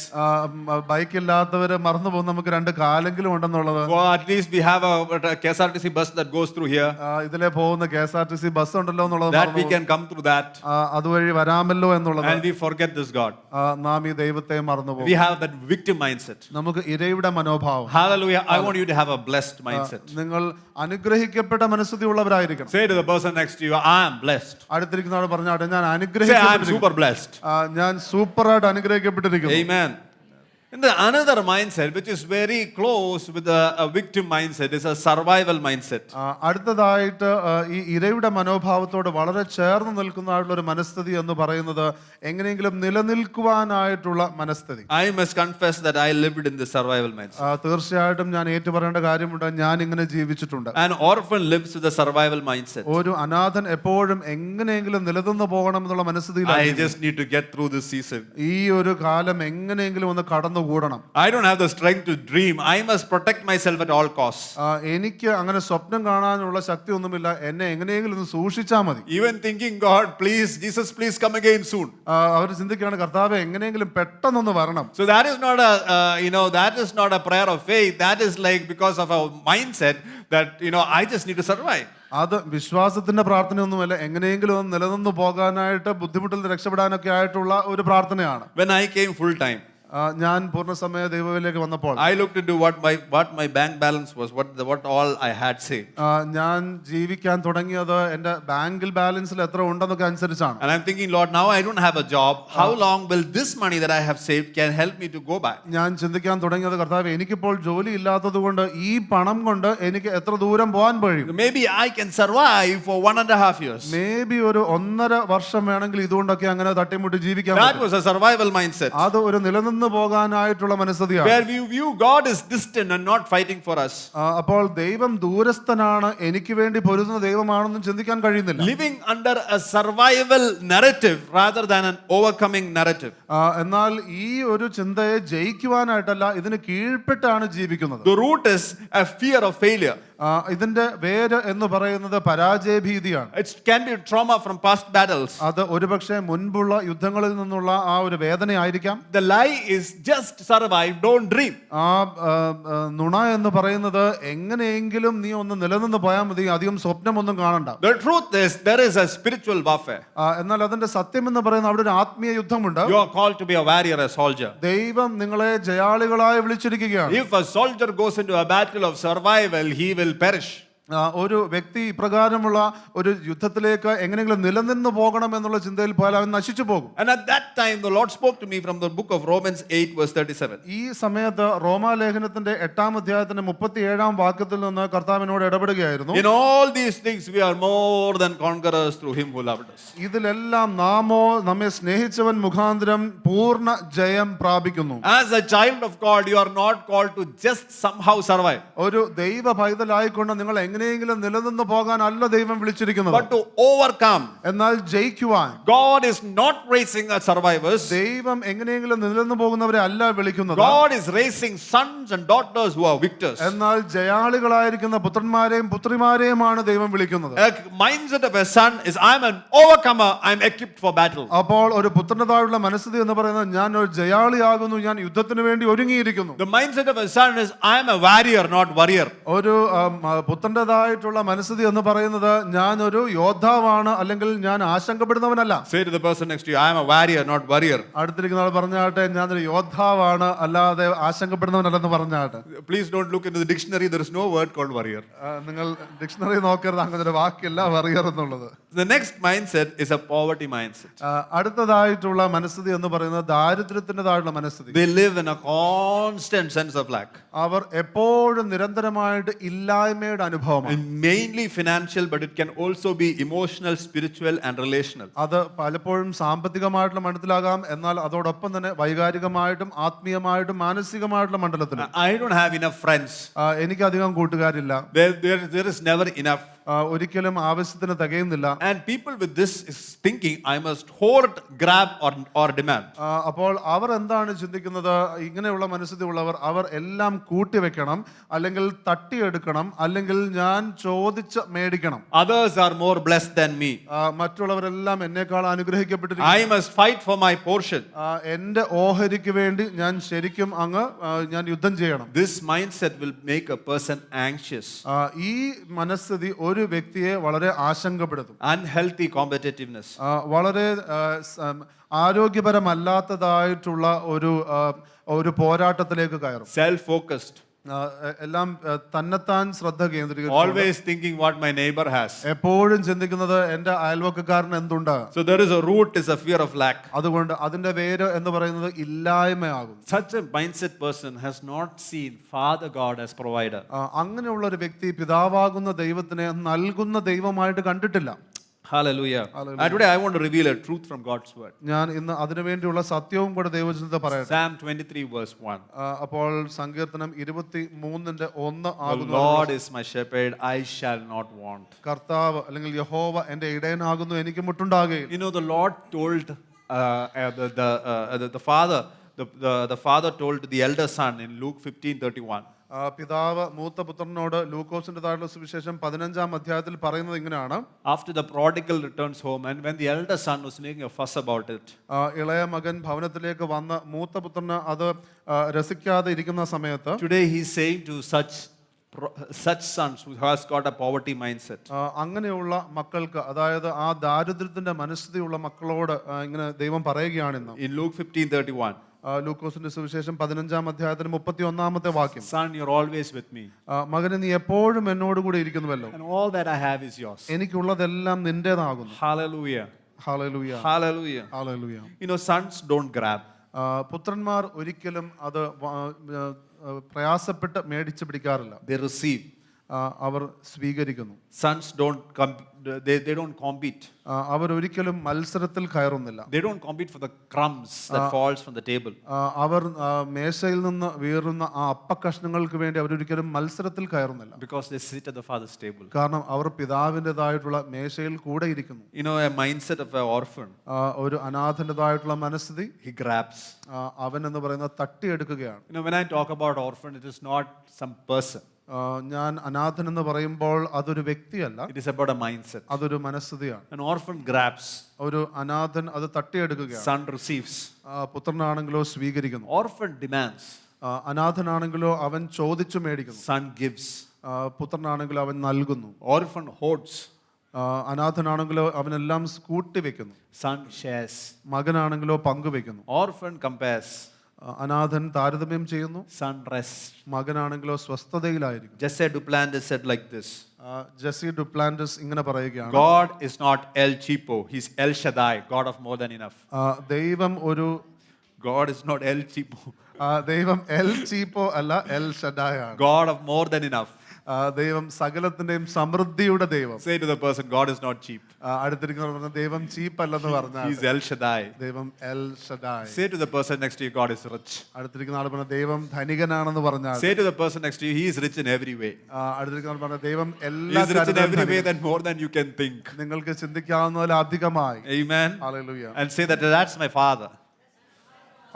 B: Bike ഇല്ലാത്തവര് മറന്നു പോകും, നമുക്ക് 2 കാലെങ്കിലും ഉണ്ടെന്നുള്ളത്.
A: For at least we have a KSRTC bus that goes through here.
B: ഇതിലെ പോകുന്ന KSRTC ബസ് ഉണ്ടല്ലോ എന്നുള്ളത്,
A: That we can come through that.
B: അതുവഴി വരാമല്ലോ എന്നുള്ളത്.
A: And we forget this God.
B: നാം ഈ ദൈവത്തെ മറന്നു പോകും.
A: We have that victim mindset.
B: നമുക്ക് ഇരയുടെ മനോഭാവം.
A: Hallelujah. I want you to have a blessed mindset.
B: നിങ്ങൾ അനുഗ്രഹിക്കപ്പെട്ട മനസ്ഥിതി ഉള്ളവരായിരിക്കണം.
A: Say to the person next to you, I am blessed.
B: അടുത്തിരിക്കുന്ന ആൾ പറഞ്ഞാട്ടെ, ഞാൻ
A: Say, I am
B: അനുഗ്രഹിക്കപ്പെട്ടിരിക്കുന്നു.
A: super blessed.
B: ഞാൻ സൂപ്പറായിട്ട് അനുഗ്രഹിക്കപ്പെട്ടിരിക്കുന്നു.
A: Amen. And the another mindset which is very close with a victim mindset is a survival mindset.
B: അടുത്തതായിട്ട് ഈ ഇരയുടെ മനോഭാവത്തോട് വളരെ ചേർന്ന് നിൽക്കുന്നതായിട്ടുള്ള ഒരു മനസ്ഥിതി എന്ന് പറയുന്നത് എങ്ങനെയെങ്കിലും നിലനിൽക്കുവാനായിട്ടുള്ള മനസ്ഥിതി.
A: I must confess that I lived in the survival mindset.
B: തീർച്ചയായിട്ടും ഞാൻ ഏറ്റുപറയേണ്ട കാര്യമുണ്ട്, ഞാൻ ഇങ്ങനെ ജീവിച്ചിട്ടുണ്ട്.
A: An orphan lives with a survival mindset.
B: ഒരു അനാഥൻ എപ്പോഴും എങ്ങനെയെങ്കിലും നിലനിന്ന് പോകണം എന്നുള്ള മനസ്ഥിതിയിലാണ്.
A: I just need to get through this season.
B: ഈ ഒരു കാലം എങ്ങനെയെങ്കിലും ഒന്ന് കടന്നുകൂടണം.
A: I don't have the strength to dream. I must protect myself at all costs.
B: എനിക്ക് അങ്ങനെ സ്വപ്നം കാണാനുള്ള ശക്തി ഒന്നുമില്ല, എന്നെ എങ്ങനെയെങ്കിലും ഒന്ന് സൂക്ഷിച്ചാൽ മതി.
A: Even thinking, God, please, Jesus, please come again soon.
B: അവർ ചിന്തിക്കുകയാണ്, കർത്താവേ എങ്ങനെയെങ്കിലും പെട്ടെന്നൊന്ന് വരണം.
A: So that is not that is not a prayer of faith. That is like because of our mindset that I just need to survive.
B: അത് വിശ്വാസത്തിന്റെ പ്രാർത്ഥനയൊന്നുമല്ല, എങ്ങനെയെങ്കിലും ഒന്ന് നിലനിന്ന് പോകാനായിട്ട് ബുദ്ധിമുട്ടിൽ നിന്ന് രക്ഷപ്പെടാനൊക്കെ ആയിട്ടുള്ള ഒരു പ്രാർത്ഥനയാണ്.
A: When I came full time,
B: ഞാൻ പൂർണ്ണസമയ ദൈവത്തിലേക്ക് വന്നപ്പോൾ
A: I looked into what my bank balance was, what all I had saved.
B: ഞാൻ ജീവിക്കാൻ തുടങ്ങിയത് എന്റെ ബാങ്കിൽ ബാലൻസിൽ എത്ര ഉണ്ടെന്നൊക്കെ അനുസരിച്ചാണ്.
A: And I'm thinking, Lord, now I don't have a job. How long will this money that I have saved can help me to go back?
B: ഞാൻ ചിന്തിക്കാൻ തുടങ്ങിയത്, കർത്താവേ എനിക്കിപ്പോൾ ജോലി ഇല്ലാത്തത് കൊണ്ട് ഈ പണം കൊണ്ട് എനിക്ക് എത്ര ദൂരം പോകാൻ കഴിയും?
A: Maybe I can survive for 1.5 years.
B: Maybe ഒരു 1.5 വർഷം വേണമെങ്കിൽ ഇതുകൊണ്ടൊക്കെ അങ്ങനെ തട്ടിമുട്ടി ജീവിക്കാൻ.
A: That was a survival mindset.
B: അത് ഒരു നിലനിന്ന് പോകാനായിട്ടുള്ള മനസ്ഥിതിയാണ്.
A: Where we view God is distant and not fighting for us.
B: അപ്പോൾ ദൈവം ദൂരസ്ഥനാണ്, എനിക്ക് വേണ്ടി പൊരുതുന്ന ദൈവമാണെന്നും ചിന്തിക്കാൻ കഴിയുന്നില്ല.
A: Living under a survival narrative rather than an overcoming narrative.
B: എന്നാൽ ഈ ഒരു ചിന്തയെ ജയിക്കുവാനായിട്ടല്ല, ഇതിന് കീഴ്പ്പെട്ടാണ് ജീവിക്കുന്നത്.
A: The root is a fear of failure.
B: ഇതിന്റെ വേര് എന്ന് പറയുന്നത് പരാജയഭീതിയാണ്.
A: It can be trauma from past battles.
B: അത് ഒരുപക്ഷെ മുൻപുള്ള യുദ്ധങ്ങളിൽ നിന്നുള്ള ആ ഒരു വേദനയായിരിക്കാം.
A: The lie is just survive, don't dream.
B: നുണ എന്ന് പറയുന്നത് എങ്ങനെയെങ്കിലും നീ ഒന്ന് നിലനിന്ന് പോയാൽ മതി, അധികം സ്വപ്നമൊന്നും കാണണ്ട.
A: The truth is there is a spiritual warfare.
B: എന്നാൽ അതിന്റെ സത്യം എന്ന് പറയുന്നത് അവിടെ ഒരു ആത്മീയ യുദ്ധമുണ്ട്.
A: You are called to be a warrior, a soldier.
B: ദൈവം നിങ്ങളെ ജയാളികളായി വിളിച്ചിരിക്കുകയാണ്.
A: If a soldier goes into a battle of survival, he will perish.
B: ഒരു വ്യക്തി ഇപ്രകാരമുള്ള ഒരു യുദ്ധത്തിലേക്ക് എങ്ങനെയെങ്കിലും നിലനിന്ന് പോകണം എന്നുള്ള ചിന്തയിൽ പോയാൽ അവൻ നശിച്ചു പോകും.
A: And at that time the Lord spoke to me from the book of Romans 8 verse 37.
B: ഈ സമയത്ത് റോമാലേഖനത്തിന്റെ 8-ാം അധ്യായത്തിന്റെ 37-ാം വാക്യത്തിൽ നിന്ന് കർത്താവിനോട് ഇടപെടുകയായിരുന്നു.
A: In all these things we are more than conquerors through him who loved us.
B: ഇതിലെല്ലാം നാമോ നമ്മെ സ്നേഹിച്ചവൻ മുഖാന്തരം പൂർണ്ണ ജയം പ്രാപിക്കുന്നു.
A: As a child of God, you are not called to just somehow survive.
B: ഒരു ദൈവ പൈതലായിക്കൊണ്ട് നിങ്ങൾ എങ്ങനെയെങ്കിലും നിലനിന്ന് പോകാൻ അല്ല ദൈവം വിളിച്ചിരിക്കുന്നത്,
A: but to overcome.
B: എന്നാൽ ജയിക്കുവാൻ.
A: God is not raising survivors.
B: ദൈവം എങ്ങനെയെങ്കിലും നിലനിന്ന് പോകുന്നവരെ അല്ല വിളിക്കുന്നത്.
A: God is raising sons and daughters who are victors.
B: എന്നാൽ ജയാളികളായിരിക്കുന്ന പുത്രന്മാരെയും പുത്രിമാരെയുമാണ് ദൈവം വിളിക്കുന്നത്.
A: A mindset of a son is, I'm an overcomer, I'm equipped for battle.
B: അപ്പോൾ ഒരു പുത്രൻ്റെതായുള്ള മനസ്ഥിതി എന്ന് പറയുന്നത്, ഞാൻ ഒരു ജയാളിയാകുന്നു, ഞാൻ യുദ്ധത്തിന് വേണ്ടി ഒരുങ്ങിയിരിക്കുന്നു.
A: The mindset of a son is, I'm a warrior, not warrior.
B: ഒരു പുത്രൻ്റെതായിട്ടുള്ള മനസ്ഥിതി എന്ന് പറയുന്നത്, ഞാൻ ഒരു യോദ്ധാവാണ്, അല്ലെങ്കിൽ ഞാൻ ആശങ്കപ്പെടുന്നവനല്ല.
A: Say to the person next to you, I'm a warrior, not warrior.
B: അടുത്തിരിക്കുന്ന ആൾ പറഞ്ഞാട്ടെ, ഞാനൊരു യോദ്ധാവാണ്, അല്ലാതെ ആശങ്കപ്പെടുന്നവനല്ലെന്ന് പറഞ്ഞാട്ടെ.
A: Please don't look into the dictionary, there is no word called warrior.
B: നിങ്ങൾ ഡിക്ഷണറി നോക്കരുത്, അങ്ങനെ ഒരു വാക്കില്ല വറിയർ എന്നുള്ളത്.
A: The next mindset is a poverty mindset.
B: അടുത്തതായിട്ടുള്ള മനസ്ഥിതി എന്ന് പറയുന്നത് ദാരിദ്ര്യത്തിൻ്റെതായിട്ടുള്ള മനസ്ഥിതി.
A: They live in a constant sense of lack.
B: അവർ എപ്പോഴും നിരന്തരമായിട്ട് ഇല്ലായ്മയുടെ അനുഭവമാണ്.
A: And mainly financial, but it can also be emotional, spiritual and relational.
B: അത് പലപ്പോഴും സാമ്പത്തികമായിട്ടുള്ള മണ്ഡലത്തിലാകാം, എന്നാൽ അതോടൊപ്പം തന്നെ വൈകാരികമായിട്ടും ആത്മീയമായിട്ടും മാനസികമായിട്ടുള്ള മണ്ഡലത്തിലും.
A: I don't have enough friends.
B: എനിക്ക് അധികം കൂട്ടുകാരില്ല.
A: There is never enough.
B: ഒരിക്കലും ആവശ്യത്തിന് തികയുന്നില്ല.
A: And people with this is thinking, I must hoard, grab or demand.
B: അപ്പോൾ അവർ എന്താണ് ചിന്തിക്കുന്നത്? ഇങ്ങനെയുള്ള മനസ്ഥിതി ഉള്ളവർ, അവർ എല്ലാം കൂട്ടിവെക്കണം, അല്ലെങ്കിൽ തട്ടിയെടുക്കണം, അല്ലെങ്കിൽ ഞാൻ ചോദിച്ച് മേടിക്കണം.
A: Others are more blessed than me.
B: മറ്റുള്ളവരെല്ലാം എന്നേക്കാൾ അനുഗ്രഹിക്കപ്പെട്ടിരിക്കുന്നു.
A: I must fight for my portion.
B: എന്റെ ഓഹരിക്ക് വേണ്ടി ഞാൻ ശരിക്കും ഞാൻ യുദ്ധം ചെയ്യണം.
A: This mindset will make a person anxious.
B: ഈ മനസ്ഥിതി ഒരു വ്യക്തിയെ വളരെ ആശങ്കപ്പെടുത്തും.
A: Unhealthy competitiveness.
B: വളരെ ആരോഗ്യപരമല്ലാത്തതായിട്ടുള്ള ഒരു പോരാട്ടത്തിലേക്ക് കയറും.
A: Self-focused.
B: എല്ലാം തന്നെത്താൻ ശ്രദ്ധ കേന്ദ്രീകരിച്ചു,
A: Always thinking what my neighbor has.
B: എപ്പോഴും ചിന്തിക്കുന്നത് എന്റെ അയൽവക്കക്കാരൻ എന്തുണ്ട്.
A: So there is a root, is a fear of lack.
B: അതുകൊണ്ട് അതിന്റെ വേര് എന്ന് പറയുന്നത് ഇല്ലായ്മയാകും.
A: Such a mindset person has not seen Father God as provider.
B: അങ്ങനെയുള്ള ഒരു വ്യക്തി പിതാവാകുന്ന ദൈവത്തിനെ നൽകുന്ന ദൈവമായിട്ട് കണ്ടിട്ടില്ല.
A: Hallelujah. And today I want to reveal a truth from God's word.
B: ഞാൻ ഇന്ന് അതിനു വേണ്ടിയുള്ള സത്യവും കൂടെ ദൈവവചനത്തിൽ പറയട്ടെ.
A: Psalm 23 verse 1.
B: അപ്പോൾ സങ്കീർത്തനം 23:1 ആകുന്നു.
A: The Lord is my shepherd, I shall not want.
B: കർത്താവ് അല്ലെങ്കിൽ യഹോവ എന്റെ ഇടയനാകുന്നു, എനിക്ക് മുട്ടുണ്ടാകുകയില്ല.
A: You know, the Lord told the father told the elder son in Luke 15:31.
B: പിതാവ് മൂത്ത പുത്രനോട് ലൂക്കോസിന്റേതായിട്ടുള്ള സുവിശേഷം 15-ാം അധ്യായത്തിൽ പറയുന്നത് ഇങ്ങനെയാണ്.
A: After the prodigal returns home and when the elder son was making a fuss about it.
B: ഇളയ മകൻ ഭവനത്തിലേക്ക് വന്ന് മൂത്ത പുത്രന് അത് രസിക്കാതെ ഇരിക്കുന്ന സമയത്ത്,
A: Today he is saying to such sons who has got a poverty mindset.
B: അങ്ങനെയുള്ള മക്കൾക്ക്, അതായത് ആ ദാരിദ്ര്യത്തിന്റെ മനസ്ഥിതിയുള്ള മക്കളോട് ഇങ്ങനെ ദൈവം പറയുകയാണ് ഇന്ന്.
A: In Luke 15:31.
B: ലൂക്കോസിന്റെ സുവിശേഷം 15-ാം അധ്യായത്തിന് 31-ാമത്തെ വാക്യം.
A: Son, you're always with me.
B: മകനെ, നീ എപ്പോഴും എന്നോട് കൂടെ ഇരിക്കുന്നുവല്ലോ.
A: And all that I have is yours.
B: എനിക്കുള്ളതെല്ലാം നിന്റേതാകുന്നു.
A: Hallelujah.
B: Hallelujah.
A: Hallelujah.
B: Hallelujah.
A: You know, sons don't grab.
B: പുത്രന്മാർ ഒരിക്കലും അത് പ്രയാസപ്പെട്ട് മേടിച്ച് പിടിക്കാറില്ല.
A: They receive.
B: അവർ സ്വീകരിക്കുന്നു.
A: Sons they don't compete.
B: അവർ ഒരിക്കലും മത്സരത്തിൽ കയറുന്നില്ല.
A: They don't compete for the crumbs that falls from the table.
B: അവർ മേശയിൽ നിന്ന് വീഴുന്ന ആ അപ്പക്കഷ്ണങ്ങൾക്ക് വേണ്ടി അവരൊരിക്കലും മത്സരത്തിൽ കയറുന്നില്ല.
A: Because they sit at the father's table.
B: കാരണം അവർ പിതാവിൻ്റെതായിട്ടുള്ള മേശയിൽ കൂടെ ഇരിക്കുന്നു.
A: You know, a mindset of an orphan.
B: ഒരു അനാഥൻ്റെതായിട്ടുള്ള മനസ്ഥിതി,
A: He grabs.
B: അവൻ എന്ന് പറയുന്നത് തട്ടിയെടുക്കുകയാണ്.
A: You know, when I talk about orphan, it is not some person.
B: ഞാൻ അനാഥൻ എന്ന് പറയുമ്പോൾ അതൊരു വ്യക്തിയല്ല,
A: It is about a mindset.
B: അതൊരു മനസ്ഥിതിയാണ്.
A: An orphan grabs.
B: ഒരു അനാഥൻ അത് തട്ടിയെടുക്കുകയാണ്.
A: Son receives.
B: പുത്രനാണെങ്കിലോ സ്വീകരിക്കുന്നു.
A: Orphan demands.
B: അനാഥനാണെങ്കിലോ അവൻ ചോദിച്ചു മേടിക്കുന്നു.
A: Son gives.
B: പുത്രനാണെങ്കിലോ അവൻ നൽകുന്നു.
A: Orphan hoards.
B: അനാഥനാണെങ്കിലോ അവനെല്ലാം കൂട്ടിവെക്കുന്നു.
A: Son shares.
B: മകനാണെങ്കിലോ പങ്കുവെക്കുന്നു.
A: Orphan compares.
B: അനാഥൻ താരതമ്യം ചെയ്യുന്നു.
A: Son rests.
B: മകനാണെങ്കിലോ സ്വസ്ഥതയിലായിരിക്കും.
A: Jesse Duplantis said like this.
B: Jesse Duplantis ഇങ്ങനെ പറയുകയാണ്.
A: God is not El Cheapo, he's El Shaddai, God of more than enough.
B: ദൈവം ഒരു
A: God is not El Cheapo.
B: ദൈവം L ചീപ്പോ അല്ല, എൽ ഷഡായ് ആണ്.
A: God of more than enough.
B: ദൈവം സകലത്തിന്റെയും സമൃദ്ധിയുടെ ദൈവം.
A: Say to the person, God is not cheap.
B: അടുത്തിരിക്കുന്നവർ പറഞ്ഞ ദൈവം ചീപ്പ് അല്ലെന്ന് പറഞ്ഞാൽ
A: He is El Shaddai.
B: ദൈവം L ഷഡായ്.
A: Say to the person next to you, God is rich.
B: അടുത്തിരിക്കുന്ന ആൾ പറഞ്ഞ ദൈവം ധനികനാണെന്ന് പറഞ്ഞാൽ
A: Say to the person next to you, He is rich in every way.
B: അടുത്തിരിക്കുന്നവർ പറഞ്ഞ ദൈവം
A: He
B: എല്ലാ
A: is rich in
B: കാര്യത്തിലും
A: every way
B: ധനികൻ.
A: than more than you can think.
B: നിങ്ങൾക്ക് ചിന്തിക്കാവുന്ന പോലെ അധികമായി.
A: Amen.
B: Hallelujah.
A: And say that that's my father.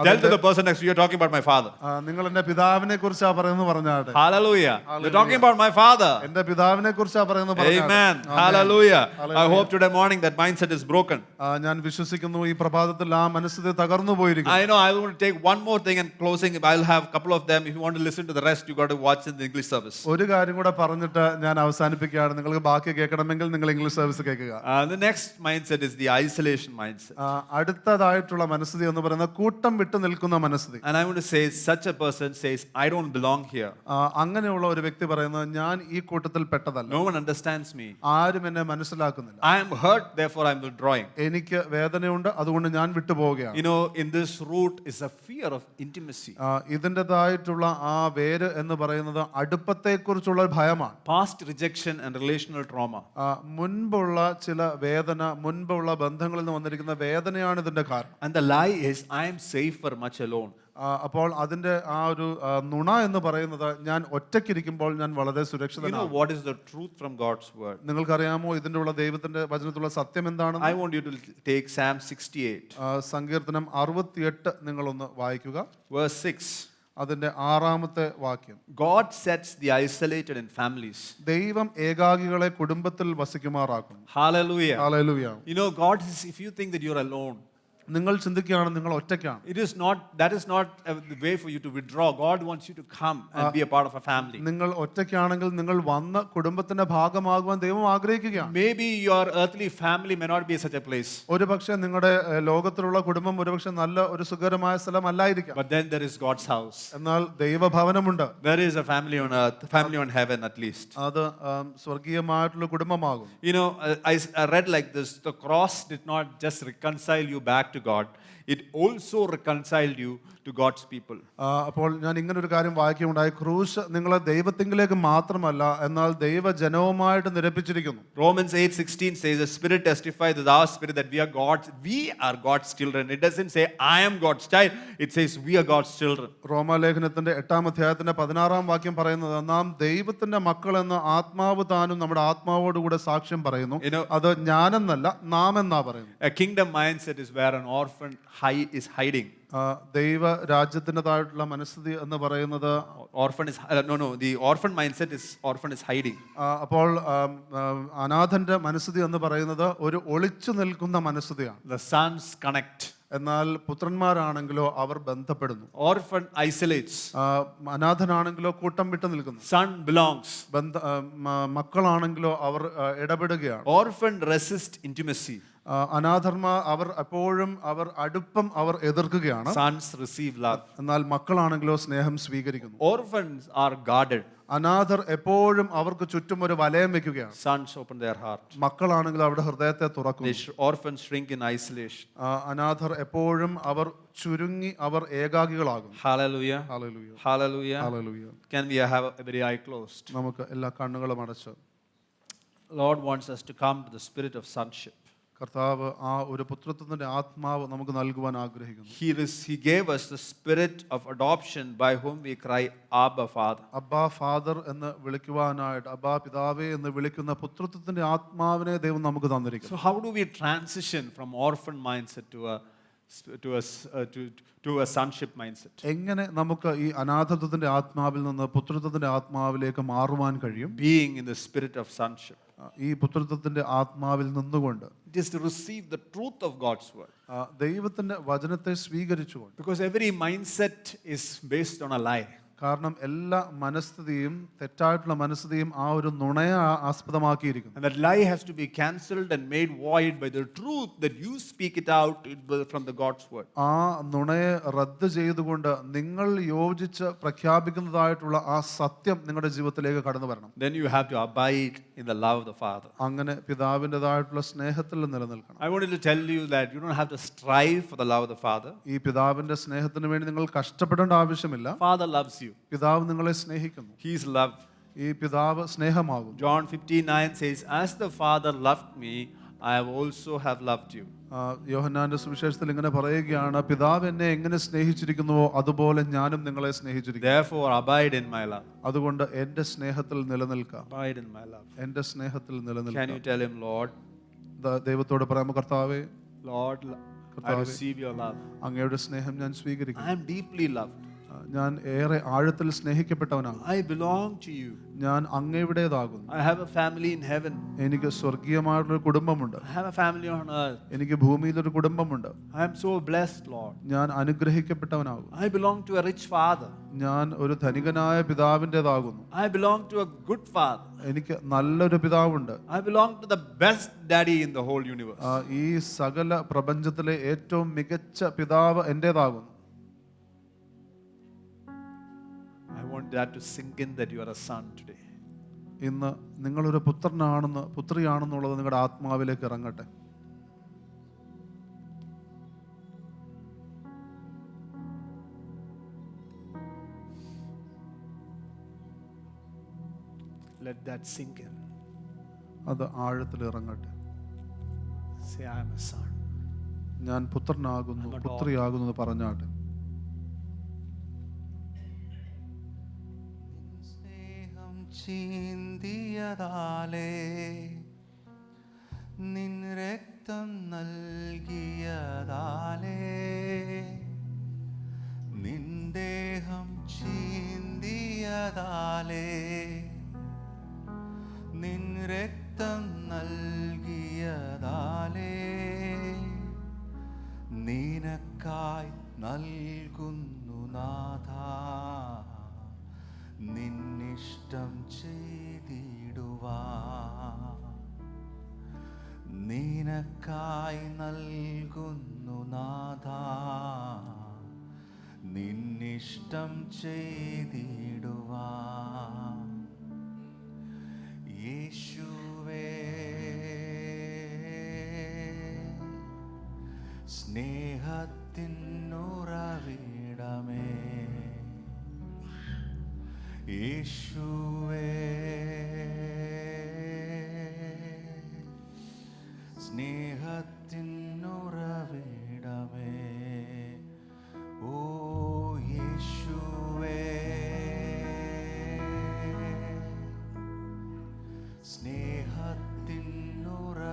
A: Tell to the person next to you, you're talking about my father.
B: നിങ്ങൾ എന്റെ പിതാവിനെ കുറിച്ചാ പറയുന്നത് പറഞ്ഞാട്ടെ.
A: Hallelujah. You're talking about my father.
B: എന്റെ പിതാവിനെ കുറിച്ചാ പറയുന്നത് പറഞ്ഞാട്ടെ.
A: Amen. Hallelujah. I hope today morning that mindset is broken.
B: ഞാൻ വിശ്വസിക്കുന്നു ഈ പ്രഭാതത്തിൽ ആ മനസ്സിൽ തകർന്നു പോയിരിക്കുന്നു.
A: I know I want to take one more thing and closing. I'll have a couple of them. If you want to listen to the rest, you got to watch in the English service.
B: ഒരു കാര്യം കൂടെ പറഞ്ഞിട്ട് ഞാൻ അവസാനിപ്പിക്കുകയാണ്. നിങ്ങൾക്ക് ബാക്കി കേൾക്കണമെങ്കിൽ നിങ്ങൾ English service കേൾക്കുക.
A: The next mindset is the isolation mindset.
B: അടുത്തതായിട്ടുള്ള മനസ്ഥിതി എന്ന് പറയുന്നത് കൂട്ടം വിട്ടു നിൽക്കുന്ന മനസ്ഥിതി.
A: And I want to say, such a person says, I don't belong here.
B: അങ്ങനെയുള്ള ഒരു വ്യക്തി പറയുന്നത് ഞാൻ ഈ കൂട്ടത്തിൽ പെട്ടതല്ല.
A: No one understands me.
B: ആരും എന്നെ മനസ്സിലാക്കുന്നില്ല.
A: I am hurt, therefore I am withdrawing.
B: എനിക്ക് വേദനയുണ്ട്, അതുകൊണ്ട് ഞാൻ വിട്ടുപോവുകയാണ്.
A: You know, in this root is a fear of intimacy.
B: ഇതിൻ്റെതായിട്ടുള്ള ആ വേര് എന്ന് പറയുന്നത് അടുപ്പത്തെക്കുറിച്ചുള്ള ഭയമാണ്.
A: Past rejection and relational trauma.
B: മുൻപുള്ള ചില വേദന, മുൻപുള്ള ബന്ധങ്ങളിൽ നിന്ന് വന്നിരിക്കുന്ന വേദനയാണ് ഇതിന്റെ കാരണം.
A: And the lie is, I am safer much alone.
B: അപ്പോൾ അതിന്റെ ആ ഒരു നുണ എന്ന് പറയുന്നത് ഞാൻ ഒറ്റയ്ക്കിരിക്കുമ്പോൾ ഞാൻ വളരെ
A: You know
B: സുരക്ഷിതനാണ്.
A: what is the truth from God's word?
B: നിങ്ങൾക്കറിയാമോ ഇതിന്റെ ഉള്ള ദൈവത്തിന്റെ വചനത്തിലുള്ള സത്യം എന്താണെന്ന്?
A: I want you to take Psalm 68,
B: സങ്കീർത്തനം 68 നിങ്ങളൊന്ന് വായിക്കുക.
A: verse 6.
B: അതിന്റെ 6-ാമത്തെ വാക്യം.
A: God sets the isolated in families.
B: ദൈവം ഏകാകികളെ കുടുംബത്തിൽ വസിക്കുമാറാക്കുന്നു.
A: Hallelujah.
B: Hallelujah.
A: You know, God is, if you think that you're alone,
B: നിങ്ങൾ ചിന്തിക്കുകയാണ് നിങ്ങൾ ഒറ്റയ്ക്കാണ്.
A: that is not the way for you to withdraw. God wants you to come and be a part of a family.
B: നിങ്ങൾ ഒറ്റയ്ക്കാണെങ്കിൽ നിങ്ങൾ വന്ന കുടുംബത്തിന്റെ ഭാഗമാകുവാൻ ദൈവം ആഗ്രഹിക്കുകയാണ്.
A: Maybe your earthly family may not be such a place.
B: ഒരുപക്ഷെ നിങ്ങളുടെ ലോകത്തിലുള്ള കുടുംബം ഒരുപക്ഷെ നല്ല ഒരു സുഖകരമായ സ്ഥലമല്ലായിരിക്കാം.
A: But then there is God's house.
B: എന്നാൽ ദൈവഭവനമുണ്ട്.
A: There is a family on earth, family on heaven at least.
B: അത് സ്വർഗീയമായിട്ടുള്ള കുടുംബമാകും.
A: You know, I read like this, the cross did not just reconcile you back to God, it also reconciled you to God's people.
B: അപ്പോൾ ഞാൻ ഇങ്ങനെ ഒരു കാര്യം വായിക്കുകയുണ്ടായി. ക്രൂശ് നിങ്ങളെ ദൈവത്തിങ്കിലേക്ക് മാത്രമല്ല എന്നാൽ ദൈവജനവുമായിട്ട് നിരപ്പിച്ചിരിക്കുന്നു.
A: Romans 8:16 says, the Spirit testifies with our spirit that we are God's children. It doesn't say I am God's child, it says we are God's children.
B: റോമാലേഖനത്തിന്റെ 8-ാം അധ്യായത്തിന്റെ 16-ാം വാക്യം പറയുന്നത് നാം ദൈവത്തിന്റെ മക്കളെന്ന് ആത്മാവ് താനും നമ്മുടെ ആത്മാവോടുകൂടെ സാക്ഷ്യം പറയുന്നു. അത് ഞാനെന്നല്ല നാം എന്നാ പറയുന്നു.
A: A kingdom mindset is where an orphan is hiding.
B: ദൈവ രാജ്യത്തിൻ്റെതായിട്ടുള്ള മനസ്ഥിതി എന്ന് പറയുന്നത്
A: the orphan mindset is orphan is hiding.
B: അപ്പോൾ അനാഥന്റെ മനസ്ഥിതി എന്ന് പറയുന്നത് ഒരു ഒളിച്ചു നിൽക്കുന്ന മനസ്ഥിതിയാണ്.
A: The sons connect.
B: എന്നാൽ പുത്രന്മാരാണെങ്കിലോ അവർ ബന്ധപ്പെടുന്നു.
A: Orphan isolates.
B: അനാഥനാണെങ്കിലോ കൂട്ടം വിട്ടു നിൽക്കുന്നു.
A: Son belongs.
B: മക്കളാണെങ്കിലോ അവർ ഇടപെടുകയാണ്.
A: Orphan resist intimacy.
B: അവർ എപ്പോഴും അടുപ്പം അവർ എതിർക്കുകയാണ്.
A: Sons receive love.
B: എന്നാൽ മക്കളാണെങ്കിലോ സ്നേഹം സ്വീകരിക്കുന്നു.
A: Orphans are guarded.
B: അനാഥർ എപ്പോഴും അവർക്ക് ചുറ്റും ഒരു വലയം വെക്കുകയാണ്.
A: Sons open their heart.
B: മക്കളാണെങ്കിൽ അവരുടെ ഹൃദയത്തെ തുറക്കുന്നു.
A: Orphans shrink in isolation.
B: അനാഥർ എപ്പോഴും അവർ ചുരുങ്ങി അവർ ഏകാകികളാകും.
A: Hallelujah.
B: Hallelujah.
A: Hallelujah.
B: Hallelujah.
A: Can we have every eye closed?
B: നമുക്ക് എല്ലാ കണ്ണുകളും അടച്ച്.
A: Lord wants us to come to the spirit of sonship.
B: കർത്താവ് ആ ഒരു പുത്രത്വത്തിന്റെ ആത്മാവ് നമുക്ക് നൽകുവാൻ ആഗ്രഹിക്കുന്നു.
A: He gave us the spirit of adoption by whom we cry Abba Father.
B: Abba Father എന്ന് വിളിക്കുവാനായിട്ട് അബ്ബാ പിതാവേ എന്ന് വിളിക്കുന്ന പുത്രത്വത്തിന്റെ ആത്മാവിനെ ദൈവം നമുക്ക് തന്നിരിക്കുന്നു.
A: So how do we transition from orphan mindset to a sonship mindset?
B: എങ്ങനെ നമുക്ക് ഈ അനാഥത്വത്തിന്റെ ആത്മാവിൽ നിന്ന് പുത്രത്വത്തിന്റെ ആത്മാവിലേക്ക് മാറുവാൻ കഴിയും?
A: Being in the spirit of sonship.
B: ഈ പുത്രത്വത്തിന്റെ ആത്മാവിൽ നിന്നുകൊണ്ട്
A: it is to receive the truth of God's word.
B: ദൈവത്തിന്റെ വചനത്തെ സ്വീകരിച്ചുകൊണ്ട്.
A: Because every mindset is based on a lie.
B: കാരണം എല്ലാ മനസ്ഥിതിയും തെറ്റായിട്ടുള്ള മനസ്ഥിതിയും ആ ഒരു നുണയെ ആസ്പദമാക്കിയിരിക്കുന്നു.
A: And that lie has to be cancelled and made void by the truth that you speak it out from the God's word.
B: ആ നുണയെ റദ്ദ് ചെയ്തുകൊണ്ട് നിങ്ങൾ യോജിച്ച് പ്രഖ്യാപിക്കുന്നതായിട്ടുള്ള ആ സത്യം നിങ്ങളുടെ ജീവിതത്തിലേക്ക് കടന്നു വരണം.
A: Then you have to abide in the love of the Father.
B: അങ്ങനെ പിതാവിൻ്റെതായിട്ടുള്ള സ്നേഹത്തിൽ നിലനിൽക്കണം.
A: I wanted to tell you that you don't have to strive for the love of the Father.
B: ഈ പിതാവിന്റെ സ്നേഹത്തിന് വേണ്ടി നിങ്ങൾ കഷ്ടപ്പെടേണ്ട ആവശ്യമില്ല.
A: Father loves you.
B: പിതാവ് നിങ്ങളെ സ്നേഹിക്കുന്നു.
A: He is love.
B: ഈ പിതാവ് സ്നേഹമാകുന്നു.
A: John 15:9 says, as the Father loved me, I also have loved you.
B: യോഹന്നാന്റെ സുവിശേഷത്തിൽ ഇങ്ങനെ പറയുകയാണ്, പിതാവ് എന്നെ എങ്ങനെ സ്നേഹിച്ചിരിക്കുന്നുവോ അതുപോലെ ഞാനും നിങ്ങളെ സ്നേഹിച്ചിരിക്കുന്നു.
A: Therefore, abide in my love.
B: അതുകൊണ്ട് എന്റെ സ്നേഹത്തിൽ നിലനിൽക്കാം.
A: Abide in my love.
B: എന്റെ സ്നേഹത്തിൽ
A: Can
B: നിലനിൽക്കാം.
A: you tell him, Lord,
B: ദൈവത്തോട് പറയാമോ, കർത്താവേ,
A: Lord, I receive your love.
B: അങ്ങയുടെ സ്നേഹം ഞാൻ സ്വീകരിക്കുന്നു.
A: I am deeply loved.
B: ഞാൻ ഏറെ ആഴത്തിൽ സ്നേഹിക്കപ്പെട്ടവനാണ്.
A: I belong to you.
B: ഞാൻ അങ്ങയുടേതാകുന്നു.
A: I have a family in heaven.
B: എനിക്ക് സ്വർഗീയമായിട്ടുള്ള കുടുംബമുണ്ട്.
A: I have a family on earth.
B: എനിക്ക് ഭൂമിയിൽ ഒരു കുടുംബമുണ്ട്.
A: I am so blessed, Lord.
B: ഞാൻ അനുഗ്രഹിക്കപ്പെട്ടവനാകും.
A: I belong to a rich father.
B: ഞാൻ ഒരു ധനികനായ പിതാവിൻ്റെതാകുന്നു.
A: I belong to a good father.
B: എനിക്ക് നല്ലൊരു പിതാവുണ്ട്.
A: I belong to the best daddy in the whole universe.
B: ഈ സകല പ്രപഞ്ചത്തിലെ ഏറ്റവും മികച്ച പിതാവ് എന്റേതാകുന്നു.
A: I want that to sink in, that you are a son today.
B: ഇന്ന് നിങ്ങളൊരു പുത്രനാണെന്ന്, പുത്രിയാണെന്നുള്ളത് നിങ്ങളുടെ ആത്മാവിലേക്ക് ഇറങ്ങട്ടെ.
A: Let that sink in.
B: അത് ആഴത്തിൽ ഇറങ്ങട്ടെ.
A: Say, I am a son.
B: ഞാൻ പുത്രനാകുന്നു, പുത്രിയാകുന്നു എന്ന് പറഞ്ഞാട്ടെ.
C: ചിന്തിയതാലേ നിൻ രക്തം നൽകിയതാലേ നിൻ ദേഹം ചിന്തിയതാലേ നിൻ രക്തം നൽകിയതാലേ നിനക്കായി നൽകുന്നു നാഥാ നിന്നിഷ്ടം ചെയ്തിടുവാൻ നിനക്കായി നൽകുന്നു നാഥാ നിന്നിഷ്ടം ചെയ്തിടുവാൻ യേശുവേ സ്നേഹത്തിനുറവിടമേ യേശുവേ സ്നേഹത്തിനുറവിടമേ ഓ യേശുവേ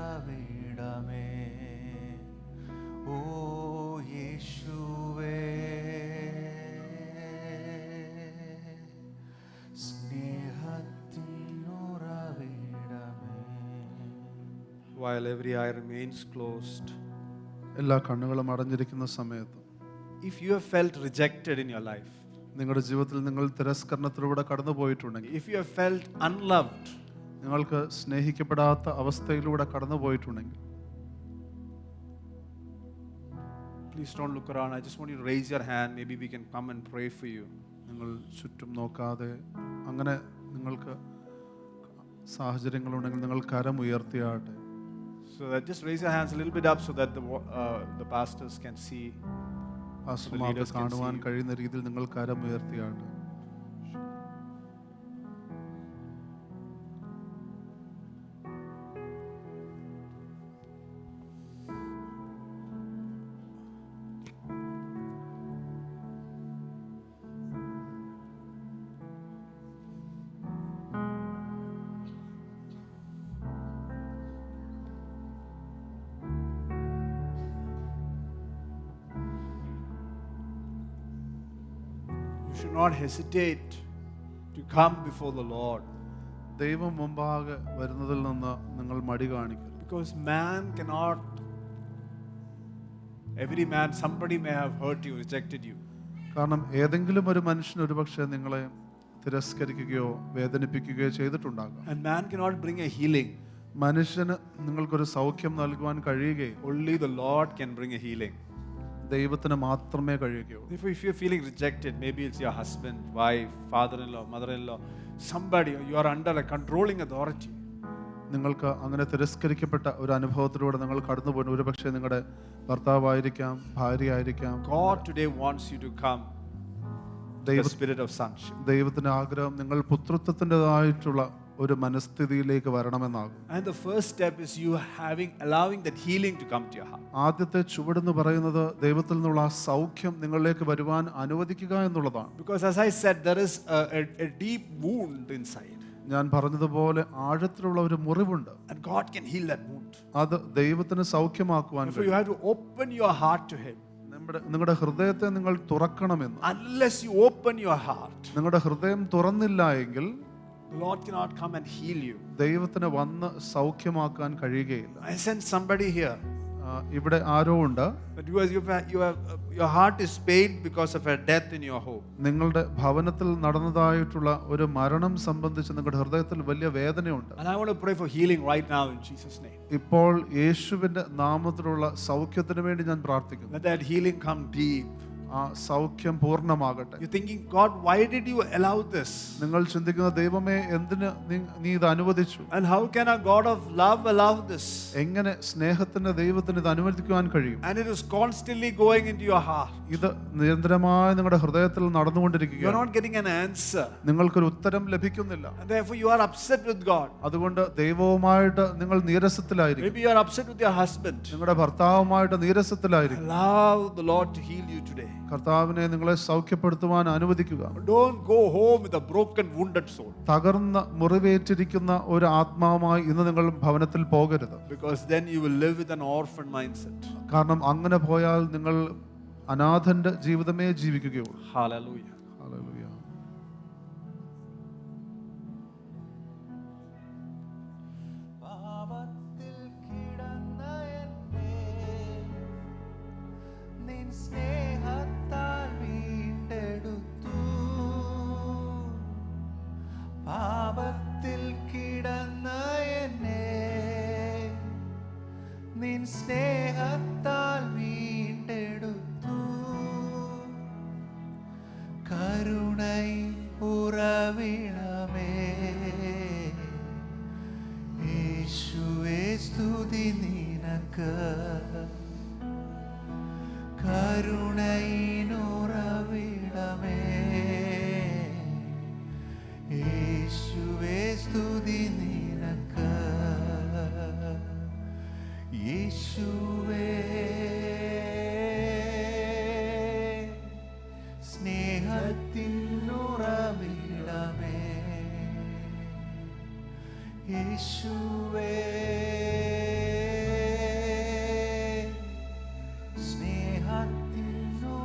C: സ്നേഹത്തിനുറവിടമേ ഓ യേശുവേ
A: While every eye remains closed,
B: എല്ലാ കണ്ണുകളും അടഞ്ഞിരിക്കുന്ന സമയത്ത്,
A: if you have felt rejected in your life,
B: നിങ്ങളുടെ ജീവിതത്തിൽ നിങ്ങൾ തിരസ്കരണത്തിലൂടെ കടന്നു പോയിട്ടുണ്ടെങ്കിൽ,
A: if you have felt unloved,
B: നിങ്ങൾക്ക് സ്നേഹിക്കപ്പെടാത്ത അവസ്ഥയിലൂടെ കടന്നു പോയിട്ടുണ്ടെങ്കിൽ,
A: please don't look around. I just want you to raise your hand. Maybe we can come and pray for you.
B: നിങ്ങൾ ചുറ്റും നോക്കാതെ അങ്ങനെ നിങ്ങൾക്ക് സാഹചര്യങ്ങളുണ്ടെങ്കിൽ നിങ്ങൾ കരം ഉയർത്തിയാട്ടെ.
A: So that just raise your hands a little bit up so that the pastors can see.
B: പാസ്റ്റർമാർക്ക് കാണുവാൻ കഴിയുന്ന രീതിയിൽ നിങ്ങൾ കരം ഉയർത്തിയാട്ടെ.
A: You should not hesitate to come before the Lord.
B: ദൈവം മുമ്പാകെ വരുന്നതിൽ നിന്ന് നിങ്ങൾ മടി കാണിക്കരുത്.
A: Because man cannot, every man, somebody may have hurt you, rejected you.
B: കാരണം ഏതെങ്കിലും ഒരു മനുഷ്യൻ ഒരുപക്ഷെ നിങ്ങളെ തിരസ്കരിക്കുകയോ വേദനിപ്പിക്കുകയോ ചെയ്തിട്ടുണ്ടാകാം.
A: And man cannot bring a healing.
B: മനുഷ്യന് നിങ്ങൾക്കൊരു സൗഖ്യം നൽകുവാൻ കഴിയുകയില്ല.
A: Only the Lord can bring a healing.
B: ദൈവത്തിന് മാത്രമേ കഴിയുകയുള്ളൂ.
A: Therefore, if you're feeling rejected, maybe it's your husband, wife, father-in-law, mother-in-law, somebody, you are under a controlling authority.
B: നിങ്ങൾക്ക് അങ്ങനെ തിരസ്കരിക്കപ്പെട്ട ഒരു അനുഭവത്തിലൂടെ നിങ്ങൾ കടന്നു പോകുന്ന ഒരുപക്ഷെ നിങ്ങളുടെ ഭർത്താവായിരിക്കാം, ഭാര്യയായിരിക്കാം.
A: God today wants you to come. the spirit of sonship.
B: ദൈവത്തിന്റെ ആഗ്രഹം നിങ്ങൾ പുത്രത്വത്തിൻ്റെതായിട്ടുള്ള ഒരു മനസ്ഥിതിയിലേക്ക് വരണമെന്നാകും.
A: And the first step is you allowing that healing to come to your heart.
B: ആദ്യത്തെ ചുവടെന്ന് പറയുന്നത് ദൈവത്തിൽ നിന്നുള്ള ആ സൗഖ്യം നിങ്ങളിലേക്ക് വരുവാൻ അനുവദിക്കുക എന്നുള്ളതാണ്.
A: Because as I said, there is a deep wound inside.
B: ഞാൻ പറഞ്ഞതുപോലെ ആഴത്തിലുള്ള ഒരു മുറിവുണ്ട്.
A: And God can heal that wound.
B: അത് ദൈവത്തിന് സൗഖ്യമാക്കുവാൻ
A: Therefore, you have to open your heart to Him.
B: നിങ്ങളുടെ ഹൃദയത്തെ നിങ്ങൾ തുറക്കണമെന്ന്.
A: Unless you open your heart,
B: നിങ്ങളുടെ ഹൃദയം തുറന്നില്ല എങ്കിൽ
A: the Lord cannot come and heal you.
B: ദൈവത്തിന് വന്ന് സൗഖ്യമാക്കാൻ കഴിയുകയില്ല.
A: I sense somebody here.
B: ഇവിടെ ആരോ ഉണ്ട്.
A: But your heart is pained because of a death in your home.
B: നിങ്ങളുടെ ഭവനത്തിൽ നടന്നതായിട്ടുള്ള ഒരു മരണം സംബന്ധിച്ച് നിങ്ങളുടെ ഹൃദയത്തിൽ വലിയ വേദനയുണ്ട്.
A: And I want to pray for healing right now in Jesus' name.
B: ഇപ്പോൾ യേശുവിന്റെ നാമത്തിലുള്ള സൗഖ്യത്തിന് വേണ്ടി ഞാൻ പ്രാർത്ഥിക്കുന്നു.
A: Let that healing come deep.
B: ആ സൗഖ്യം പൂർണ്ണമാകട്ടെ.
A: You're thinking, God, why did you allow this?
B: നിങ്ങൾ ചിന്തിക്കുന്ന ദൈവമേ എന്തിന് നീ ഇത് അനുവദിച്ചു?
A: And how can a God of love allow this?
B: എങ്ങനെ സ്നേഹത്തിന്റെ ദൈവത്തിന് ഇത് അനുവദിക്കുവാൻ കഴിയും?
A: And it is constantly going into your heart.
B: ഇത് നിരന്തരമായി നിങ്ങളുടെ ഹൃദയത്തിൽ നടന്നുകൊണ്ടിരിക്കുകയാണ്.
A: You're not getting an answer.
B: നിങ്ങൾക്കൊരു ഉത്തരം ലഭിക്കുന്നില്ല.
A: And therefore you are upset with God.
B: അതുകൊണ്ട് ദൈവവുമായിട്ട് നിങ്ങൾ നീരസത്തിലായിരിക്കും.
A: Maybe you are upset with your husband.
B: നിങ്ങളുടെ ഭർത്താവുമായിട്ട് നീരസത്തിലായിരിക്കും.
A: Allow the Lord to heal you today.
B: കർത്താവിനെ നിങ്ങളെ സൗഖ്യപ്പെടുത്തുവാൻ അനുവദിക്കുക.
A: Don't go home with a broken, wounded soul.
B: തകർന്ന മുറിവേറ്റിരിക്കുന്ന ഒരു ആത്മാവുമായി ഇന്ന് നിങ്ങൾ ഭവനത്തിൽ പോകരുത്.
A: Because then you will live with an orphan mindset.
B: കാരണം അങ്ങനെ പോയാൽ നിങ്ങൾ അനാഥന്റെ ജീവിതമേ ജീവിക്കുകയുള്ളൂ.
A: Hallelujah.
B: ഹല്ലേലൂയ.
C: പാപത്തിൽ കിടന്ന എന്നെ നിൻ സ്നേഹത്താൽ വീണ്ടെടുത്തു. പാപത്തിൽ കിടന്ന എന്നെ നിൻ സ്നേഹത്താൽ വീണ്ടെടുത്തു. കരുണൈ ഉറവിടമേ യേശുവേ സ്തുതി നിനക്ക്. കരുണൈനുറവിടമേ യേശുവേ സ്തുതി നിനക്ക്. യേശുവേ സ്നേഹത്തിനുറവിടമേ യേശുവേ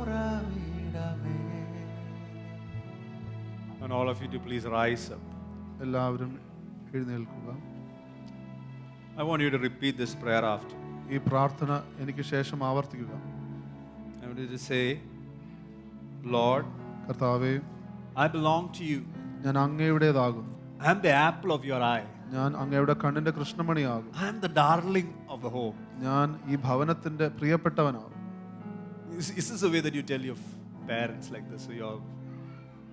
C: സ്നേഹത്തിനുറവിടമേ.
A: And all of you to please rise up.
B: എല്ലാവരും എഴുന്നേൽക്കുക.
A: I want you to repeat this prayer after.
B: ഈ പ്രാർത്ഥന എനിക്ക് ശേഷം ആവർത്തിക്കുക.
A: I want you to say, Lord,
B: കർത്താവേ,
A: I belong to you.
B: ഞാൻ അങ്ങയുടേതാകുന്നു.
A: I am the apple of your eye.
B: ഞാൻ അങ്ങയുടെ കണ്ണിന്റെ കൃഷ്ണമണിയാകും.
A: I am the darling of the home.
B: ഞാൻ ഈ ഭവനത്തിന്റെ പ്രിയപ്പെട്ടവനാകും.
A: Is this the way that you tell your parents like this,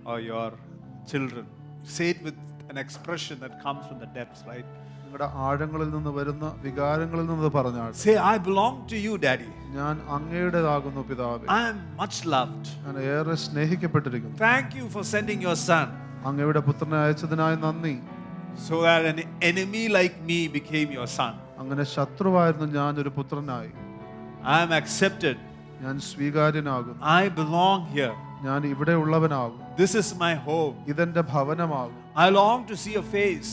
A: or your children? Say it with an expression that comes from the depths, right?
B: നിങ്ങളുടെ ആഴങ്ങളിൽ നിന്ന് വരുന്ന വികാരങ്ങളിൽ നിന്ന് പറഞ്ഞാൽ,
A: Say, I belong to you, Daddy.
B: ഞാൻ അങ്ങയുടേതാകുന്നു പിതാവേ.
A: I am much loved.
B: ഞാൻ ഏറെ സ്നേഹിക്കപ്പെട്ടിരിക്കുന്നു.
A: Thank you for sending your son,
B: അങ്ങയുടെ പുത്രനെ അയച്ചതിനായി നന്ദി.
A: so that an enemy like me became your son.
B: അങ്ങനെ ശത്രുവായിരുന്നു ഞാൻ ഒരു പുത്രനായി.
A: I am accepted.
B: ഞാൻ സ്വീകാര്യനാകും.
A: I belong here.
B: ഞാൻ ഇവിടെ ഉള്ളവനാകും.
A: This is my home.
B: ഇതെന്റെ ഭവനമാകും.
A: I long to see your face.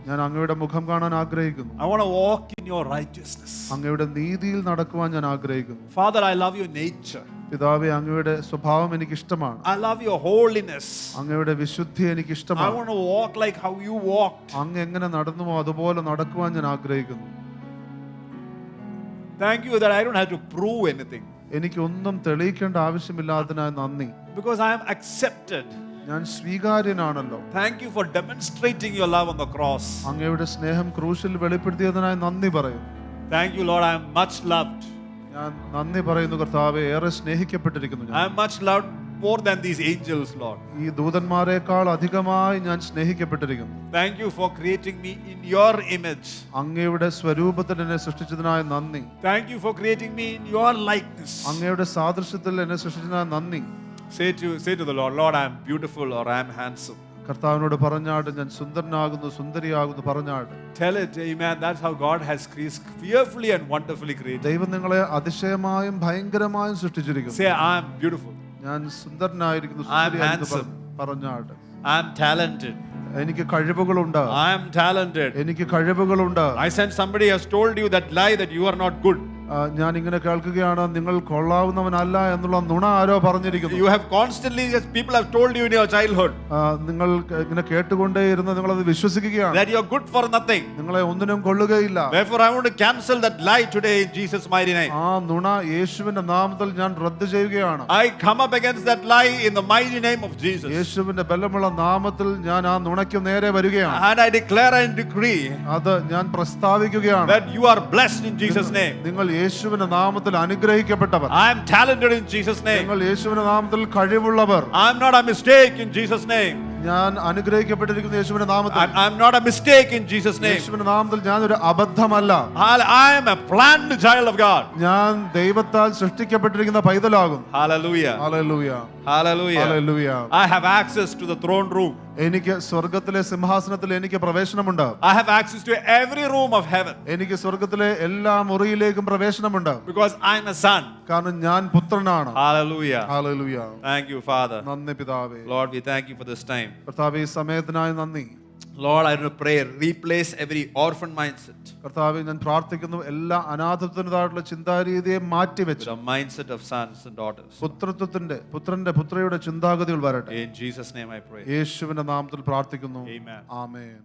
B: ഞാൻ അങ്ങയുടെ മുഖം കാണാൻ ആഗ്രഹിക്കുന്നു.
A: I want to walk in your righteousness.
B: അങ്ങയുടെ നീതിയിൽ നടക്കുവാൻ ഞാൻ ആഗ്രഹിക്കുന്നു.
A: Father, I love your nature.
B: പിതാവേ, അങ്ങയുടെ സ്വഭാവം എനിക്ക് ഇഷ്ടമാണ്.
A: I love your holiness.
B: അങ്ങയുടെ വിശുദ്ധി എനിക്ക്
A: I
B: ഇഷ്ടമാണ്.
A: want to walk like how you walked.
B: അങ്ങ് എങ്ങനെ നടന്നുവോ അതുപോലെ നടക്കുവാൻ ഞാൻ ആഗ്രഹിക്കുന്നു.
A: Thank you that I don't have to prove anything.
B: എനിക്കൊന്നും തെളിയിക്കേണ്ട ആവശ്യമില്ലാത്തതിനായി നന്ദി.
A: Because I am accepted.
B: ഞാൻ സ്വീകാര്യനാണല്ലോ.
A: Thank you for demonstrating your love on the cross.
B: അങ്ങയുടെ സ്നേഹം ക്രൂശിൽ വെളിപ്പെടുത്തിയതിനായി നന്ദി പറയും.
A: Thank you, Lord, I am much loved.
B: ഞാൻ നന്ദി പറയുന്നു കർത്താവേ, ഏറെ സ്നേഹിക്കപ്പെട്ടിരിക്കുന്നു
A: I
B: ഞാൻ.
A: am much loved more than these angels, Lord.
B: ഈ ദൂതന്മാരെക്കാൾ അധികമായി ഞാൻ സ്നേഹിക്കപ്പെട്ടിരിക്കുന്നു.
A: Thank you for creating me in your image.
B: അങ്ങയുടെ സ്വരൂപത്തിൽ എന്നെ സൃഷ്ടിച്ചതിനായി നന്ദി.
A: Thank you for creating me in your likeness.
B: അങ്ങയുടെ സാദൃശ്യത്തിൽ എന്നെ സൃഷ്ടിച്ചതിനായി നന്ദി.
A: Say to the Lord, Lord, I am beautiful or I am handsome.
B: കർത്താവിനോട് പറഞ്ഞാട്ട് ഞാൻ സുന്ദരനാകുന്നു സുന്ദരിയാകുന്നു പറഞ്ഞാട്ട്.
A: Tell it, amen. That's how God has fearfully and wonderfully created.
B: ദൈവം നിങ്ങളെ അതിശയമായും ഭയങ്കരമായും സൃഷ്ടിച്ചിരിക്കുന്നു.
A: Say, I am beautiful.
B: ഞാൻ സുന്ദരനായിരിക്കുന്നു
A: I am
B: സുന്ദരിയായിരിക്കുന്നു
A: handsome.
B: പറഞ്ഞാട്ട്.
A: I am talented.
B: എനിക്ക് കഴിവുകളുണ്ട്.
A: I am talented.
B: എനിക്ക് കഴിവുകളുണ്ട്.
A: I sense somebody has told you that lie that you are not good.
B: ഞാൻ ഇങ്ങനെ കേൾക്കുകയാണ്, നിങ്ങൾ കൊള്ളാവുന്നവനല്ല എന്നുള്ള നുണ ആരോ പറഞ്ഞിരിക്കുന്നു.
A: You have constantly, people have told you in your childhood,
B: നിങ്ങൾ ഇങ്ങനെ കേട്ടുകൊണ്ടേയിരുന്ന് നിങ്ങൾ അത് വിശ്വസിക്കുകയാണ്,
A: that you are good for nothing.
B: നിങ്ങളെ ഒന്നിനും കൊള്ളുകയില്ല.
A: Therefore, I want to cancel that lie today in Jesus' mighty name.
B: ആ നുണ യേശുവിന്റെ നാമത്തിൽ ഞാൻ റദ്ദ് ചെയ്യുകയാണ്.
A: I come up against that lie in the mighty name of Jesus.
B: യേശുവിന്റെ ബലമുള്ള നാമത്തിൽ ഞാൻ ആ നുണയ്ക്ക് നേരെ വരികയാണ്.
A: And I declare and decree
B: അത് ഞാൻ പ്രസ്താവിക്കുകയാണ്,
A: that you are blessed in Jesus' name.
B: നിങ്ങൾ യേശുവിന്റെ നാമത്തിൽ അനുഗ്രഹിക്കപ്പെട്ടവർ.
A: I am talented in Jesus' name.
B: നിങ്ങൾ യേശുവിന്റെ നാമത്തിൽ കഴിവുള്ളവർ.
A: I am not a mistake in Jesus' name.
B: ഞാൻ അനുഗ്രഹിക്കപ്പെട്ടിരിക്കുന്ന യേശുവിന്റെ നാമത്തിൽ.
A: I am not a mistake in Jesus' name.
B: യേശുവിന്റെ നാമത്തിൽ ഞാൻ ഒരു അബദ്ധമല്ല.
A: I am a planned child of God.
B: ഞാൻ ദൈവത്താൽ സൃഷ്ടിക്കപ്പെട്ടിരിക്കുന്ന പൈതലാകും.
A: Hallelujah.
B: Hallelujah.
A: Hallelujah.
B: Hallelujah.
A: I have access to the throne room.
B: എനിക്ക് സ്വർഗ്ഗത്തിലെ സിംഹാസനത്തിൽ എനിക്ക് പ്രവേശനമുണ്ട്.
A: I have access to every room of heaven.
B: എനിക്ക് സ്വർഗ്ഗത്തിലെ എല്ലാ മുറിയിലേക്കും പ്രവേശനമുണ്ട്.
A: Because I am a son.
B: കാരണം ഞാൻ പുത്രനാണ്.
A: Hallelujah.
B: Hallelujah.
A: Thank you, Father.
B: നന്ദി പിതാവേ.
A: Lord, we thank you for this time.
B: കർത്താവേ, ഈ സമയത്തിനായി നന്ദി.
A: Lord, I want to pray, replace every orphan mindset
B: കർത്താവേ, ഞാൻ പ്രാർത്ഥിക്കുന്നു, എല്ലാ അനാഥത്വത്തിൻ്റെതായിട്ടുള്ള ചിന്താരീതിയെ മാറ്റിവെച്ച്
A: with a mindset of sons and daughters.
B: പുത്രയുടെ ചിന്താഗതികൾ വരട്ടെ.
A: In Jesus' name I pray.
B: യേശുവിന്റെ നാമത്തിൽ പ്രാർത്ഥിക്കുന്നു.
A: Amen.
B: ആമേൻ.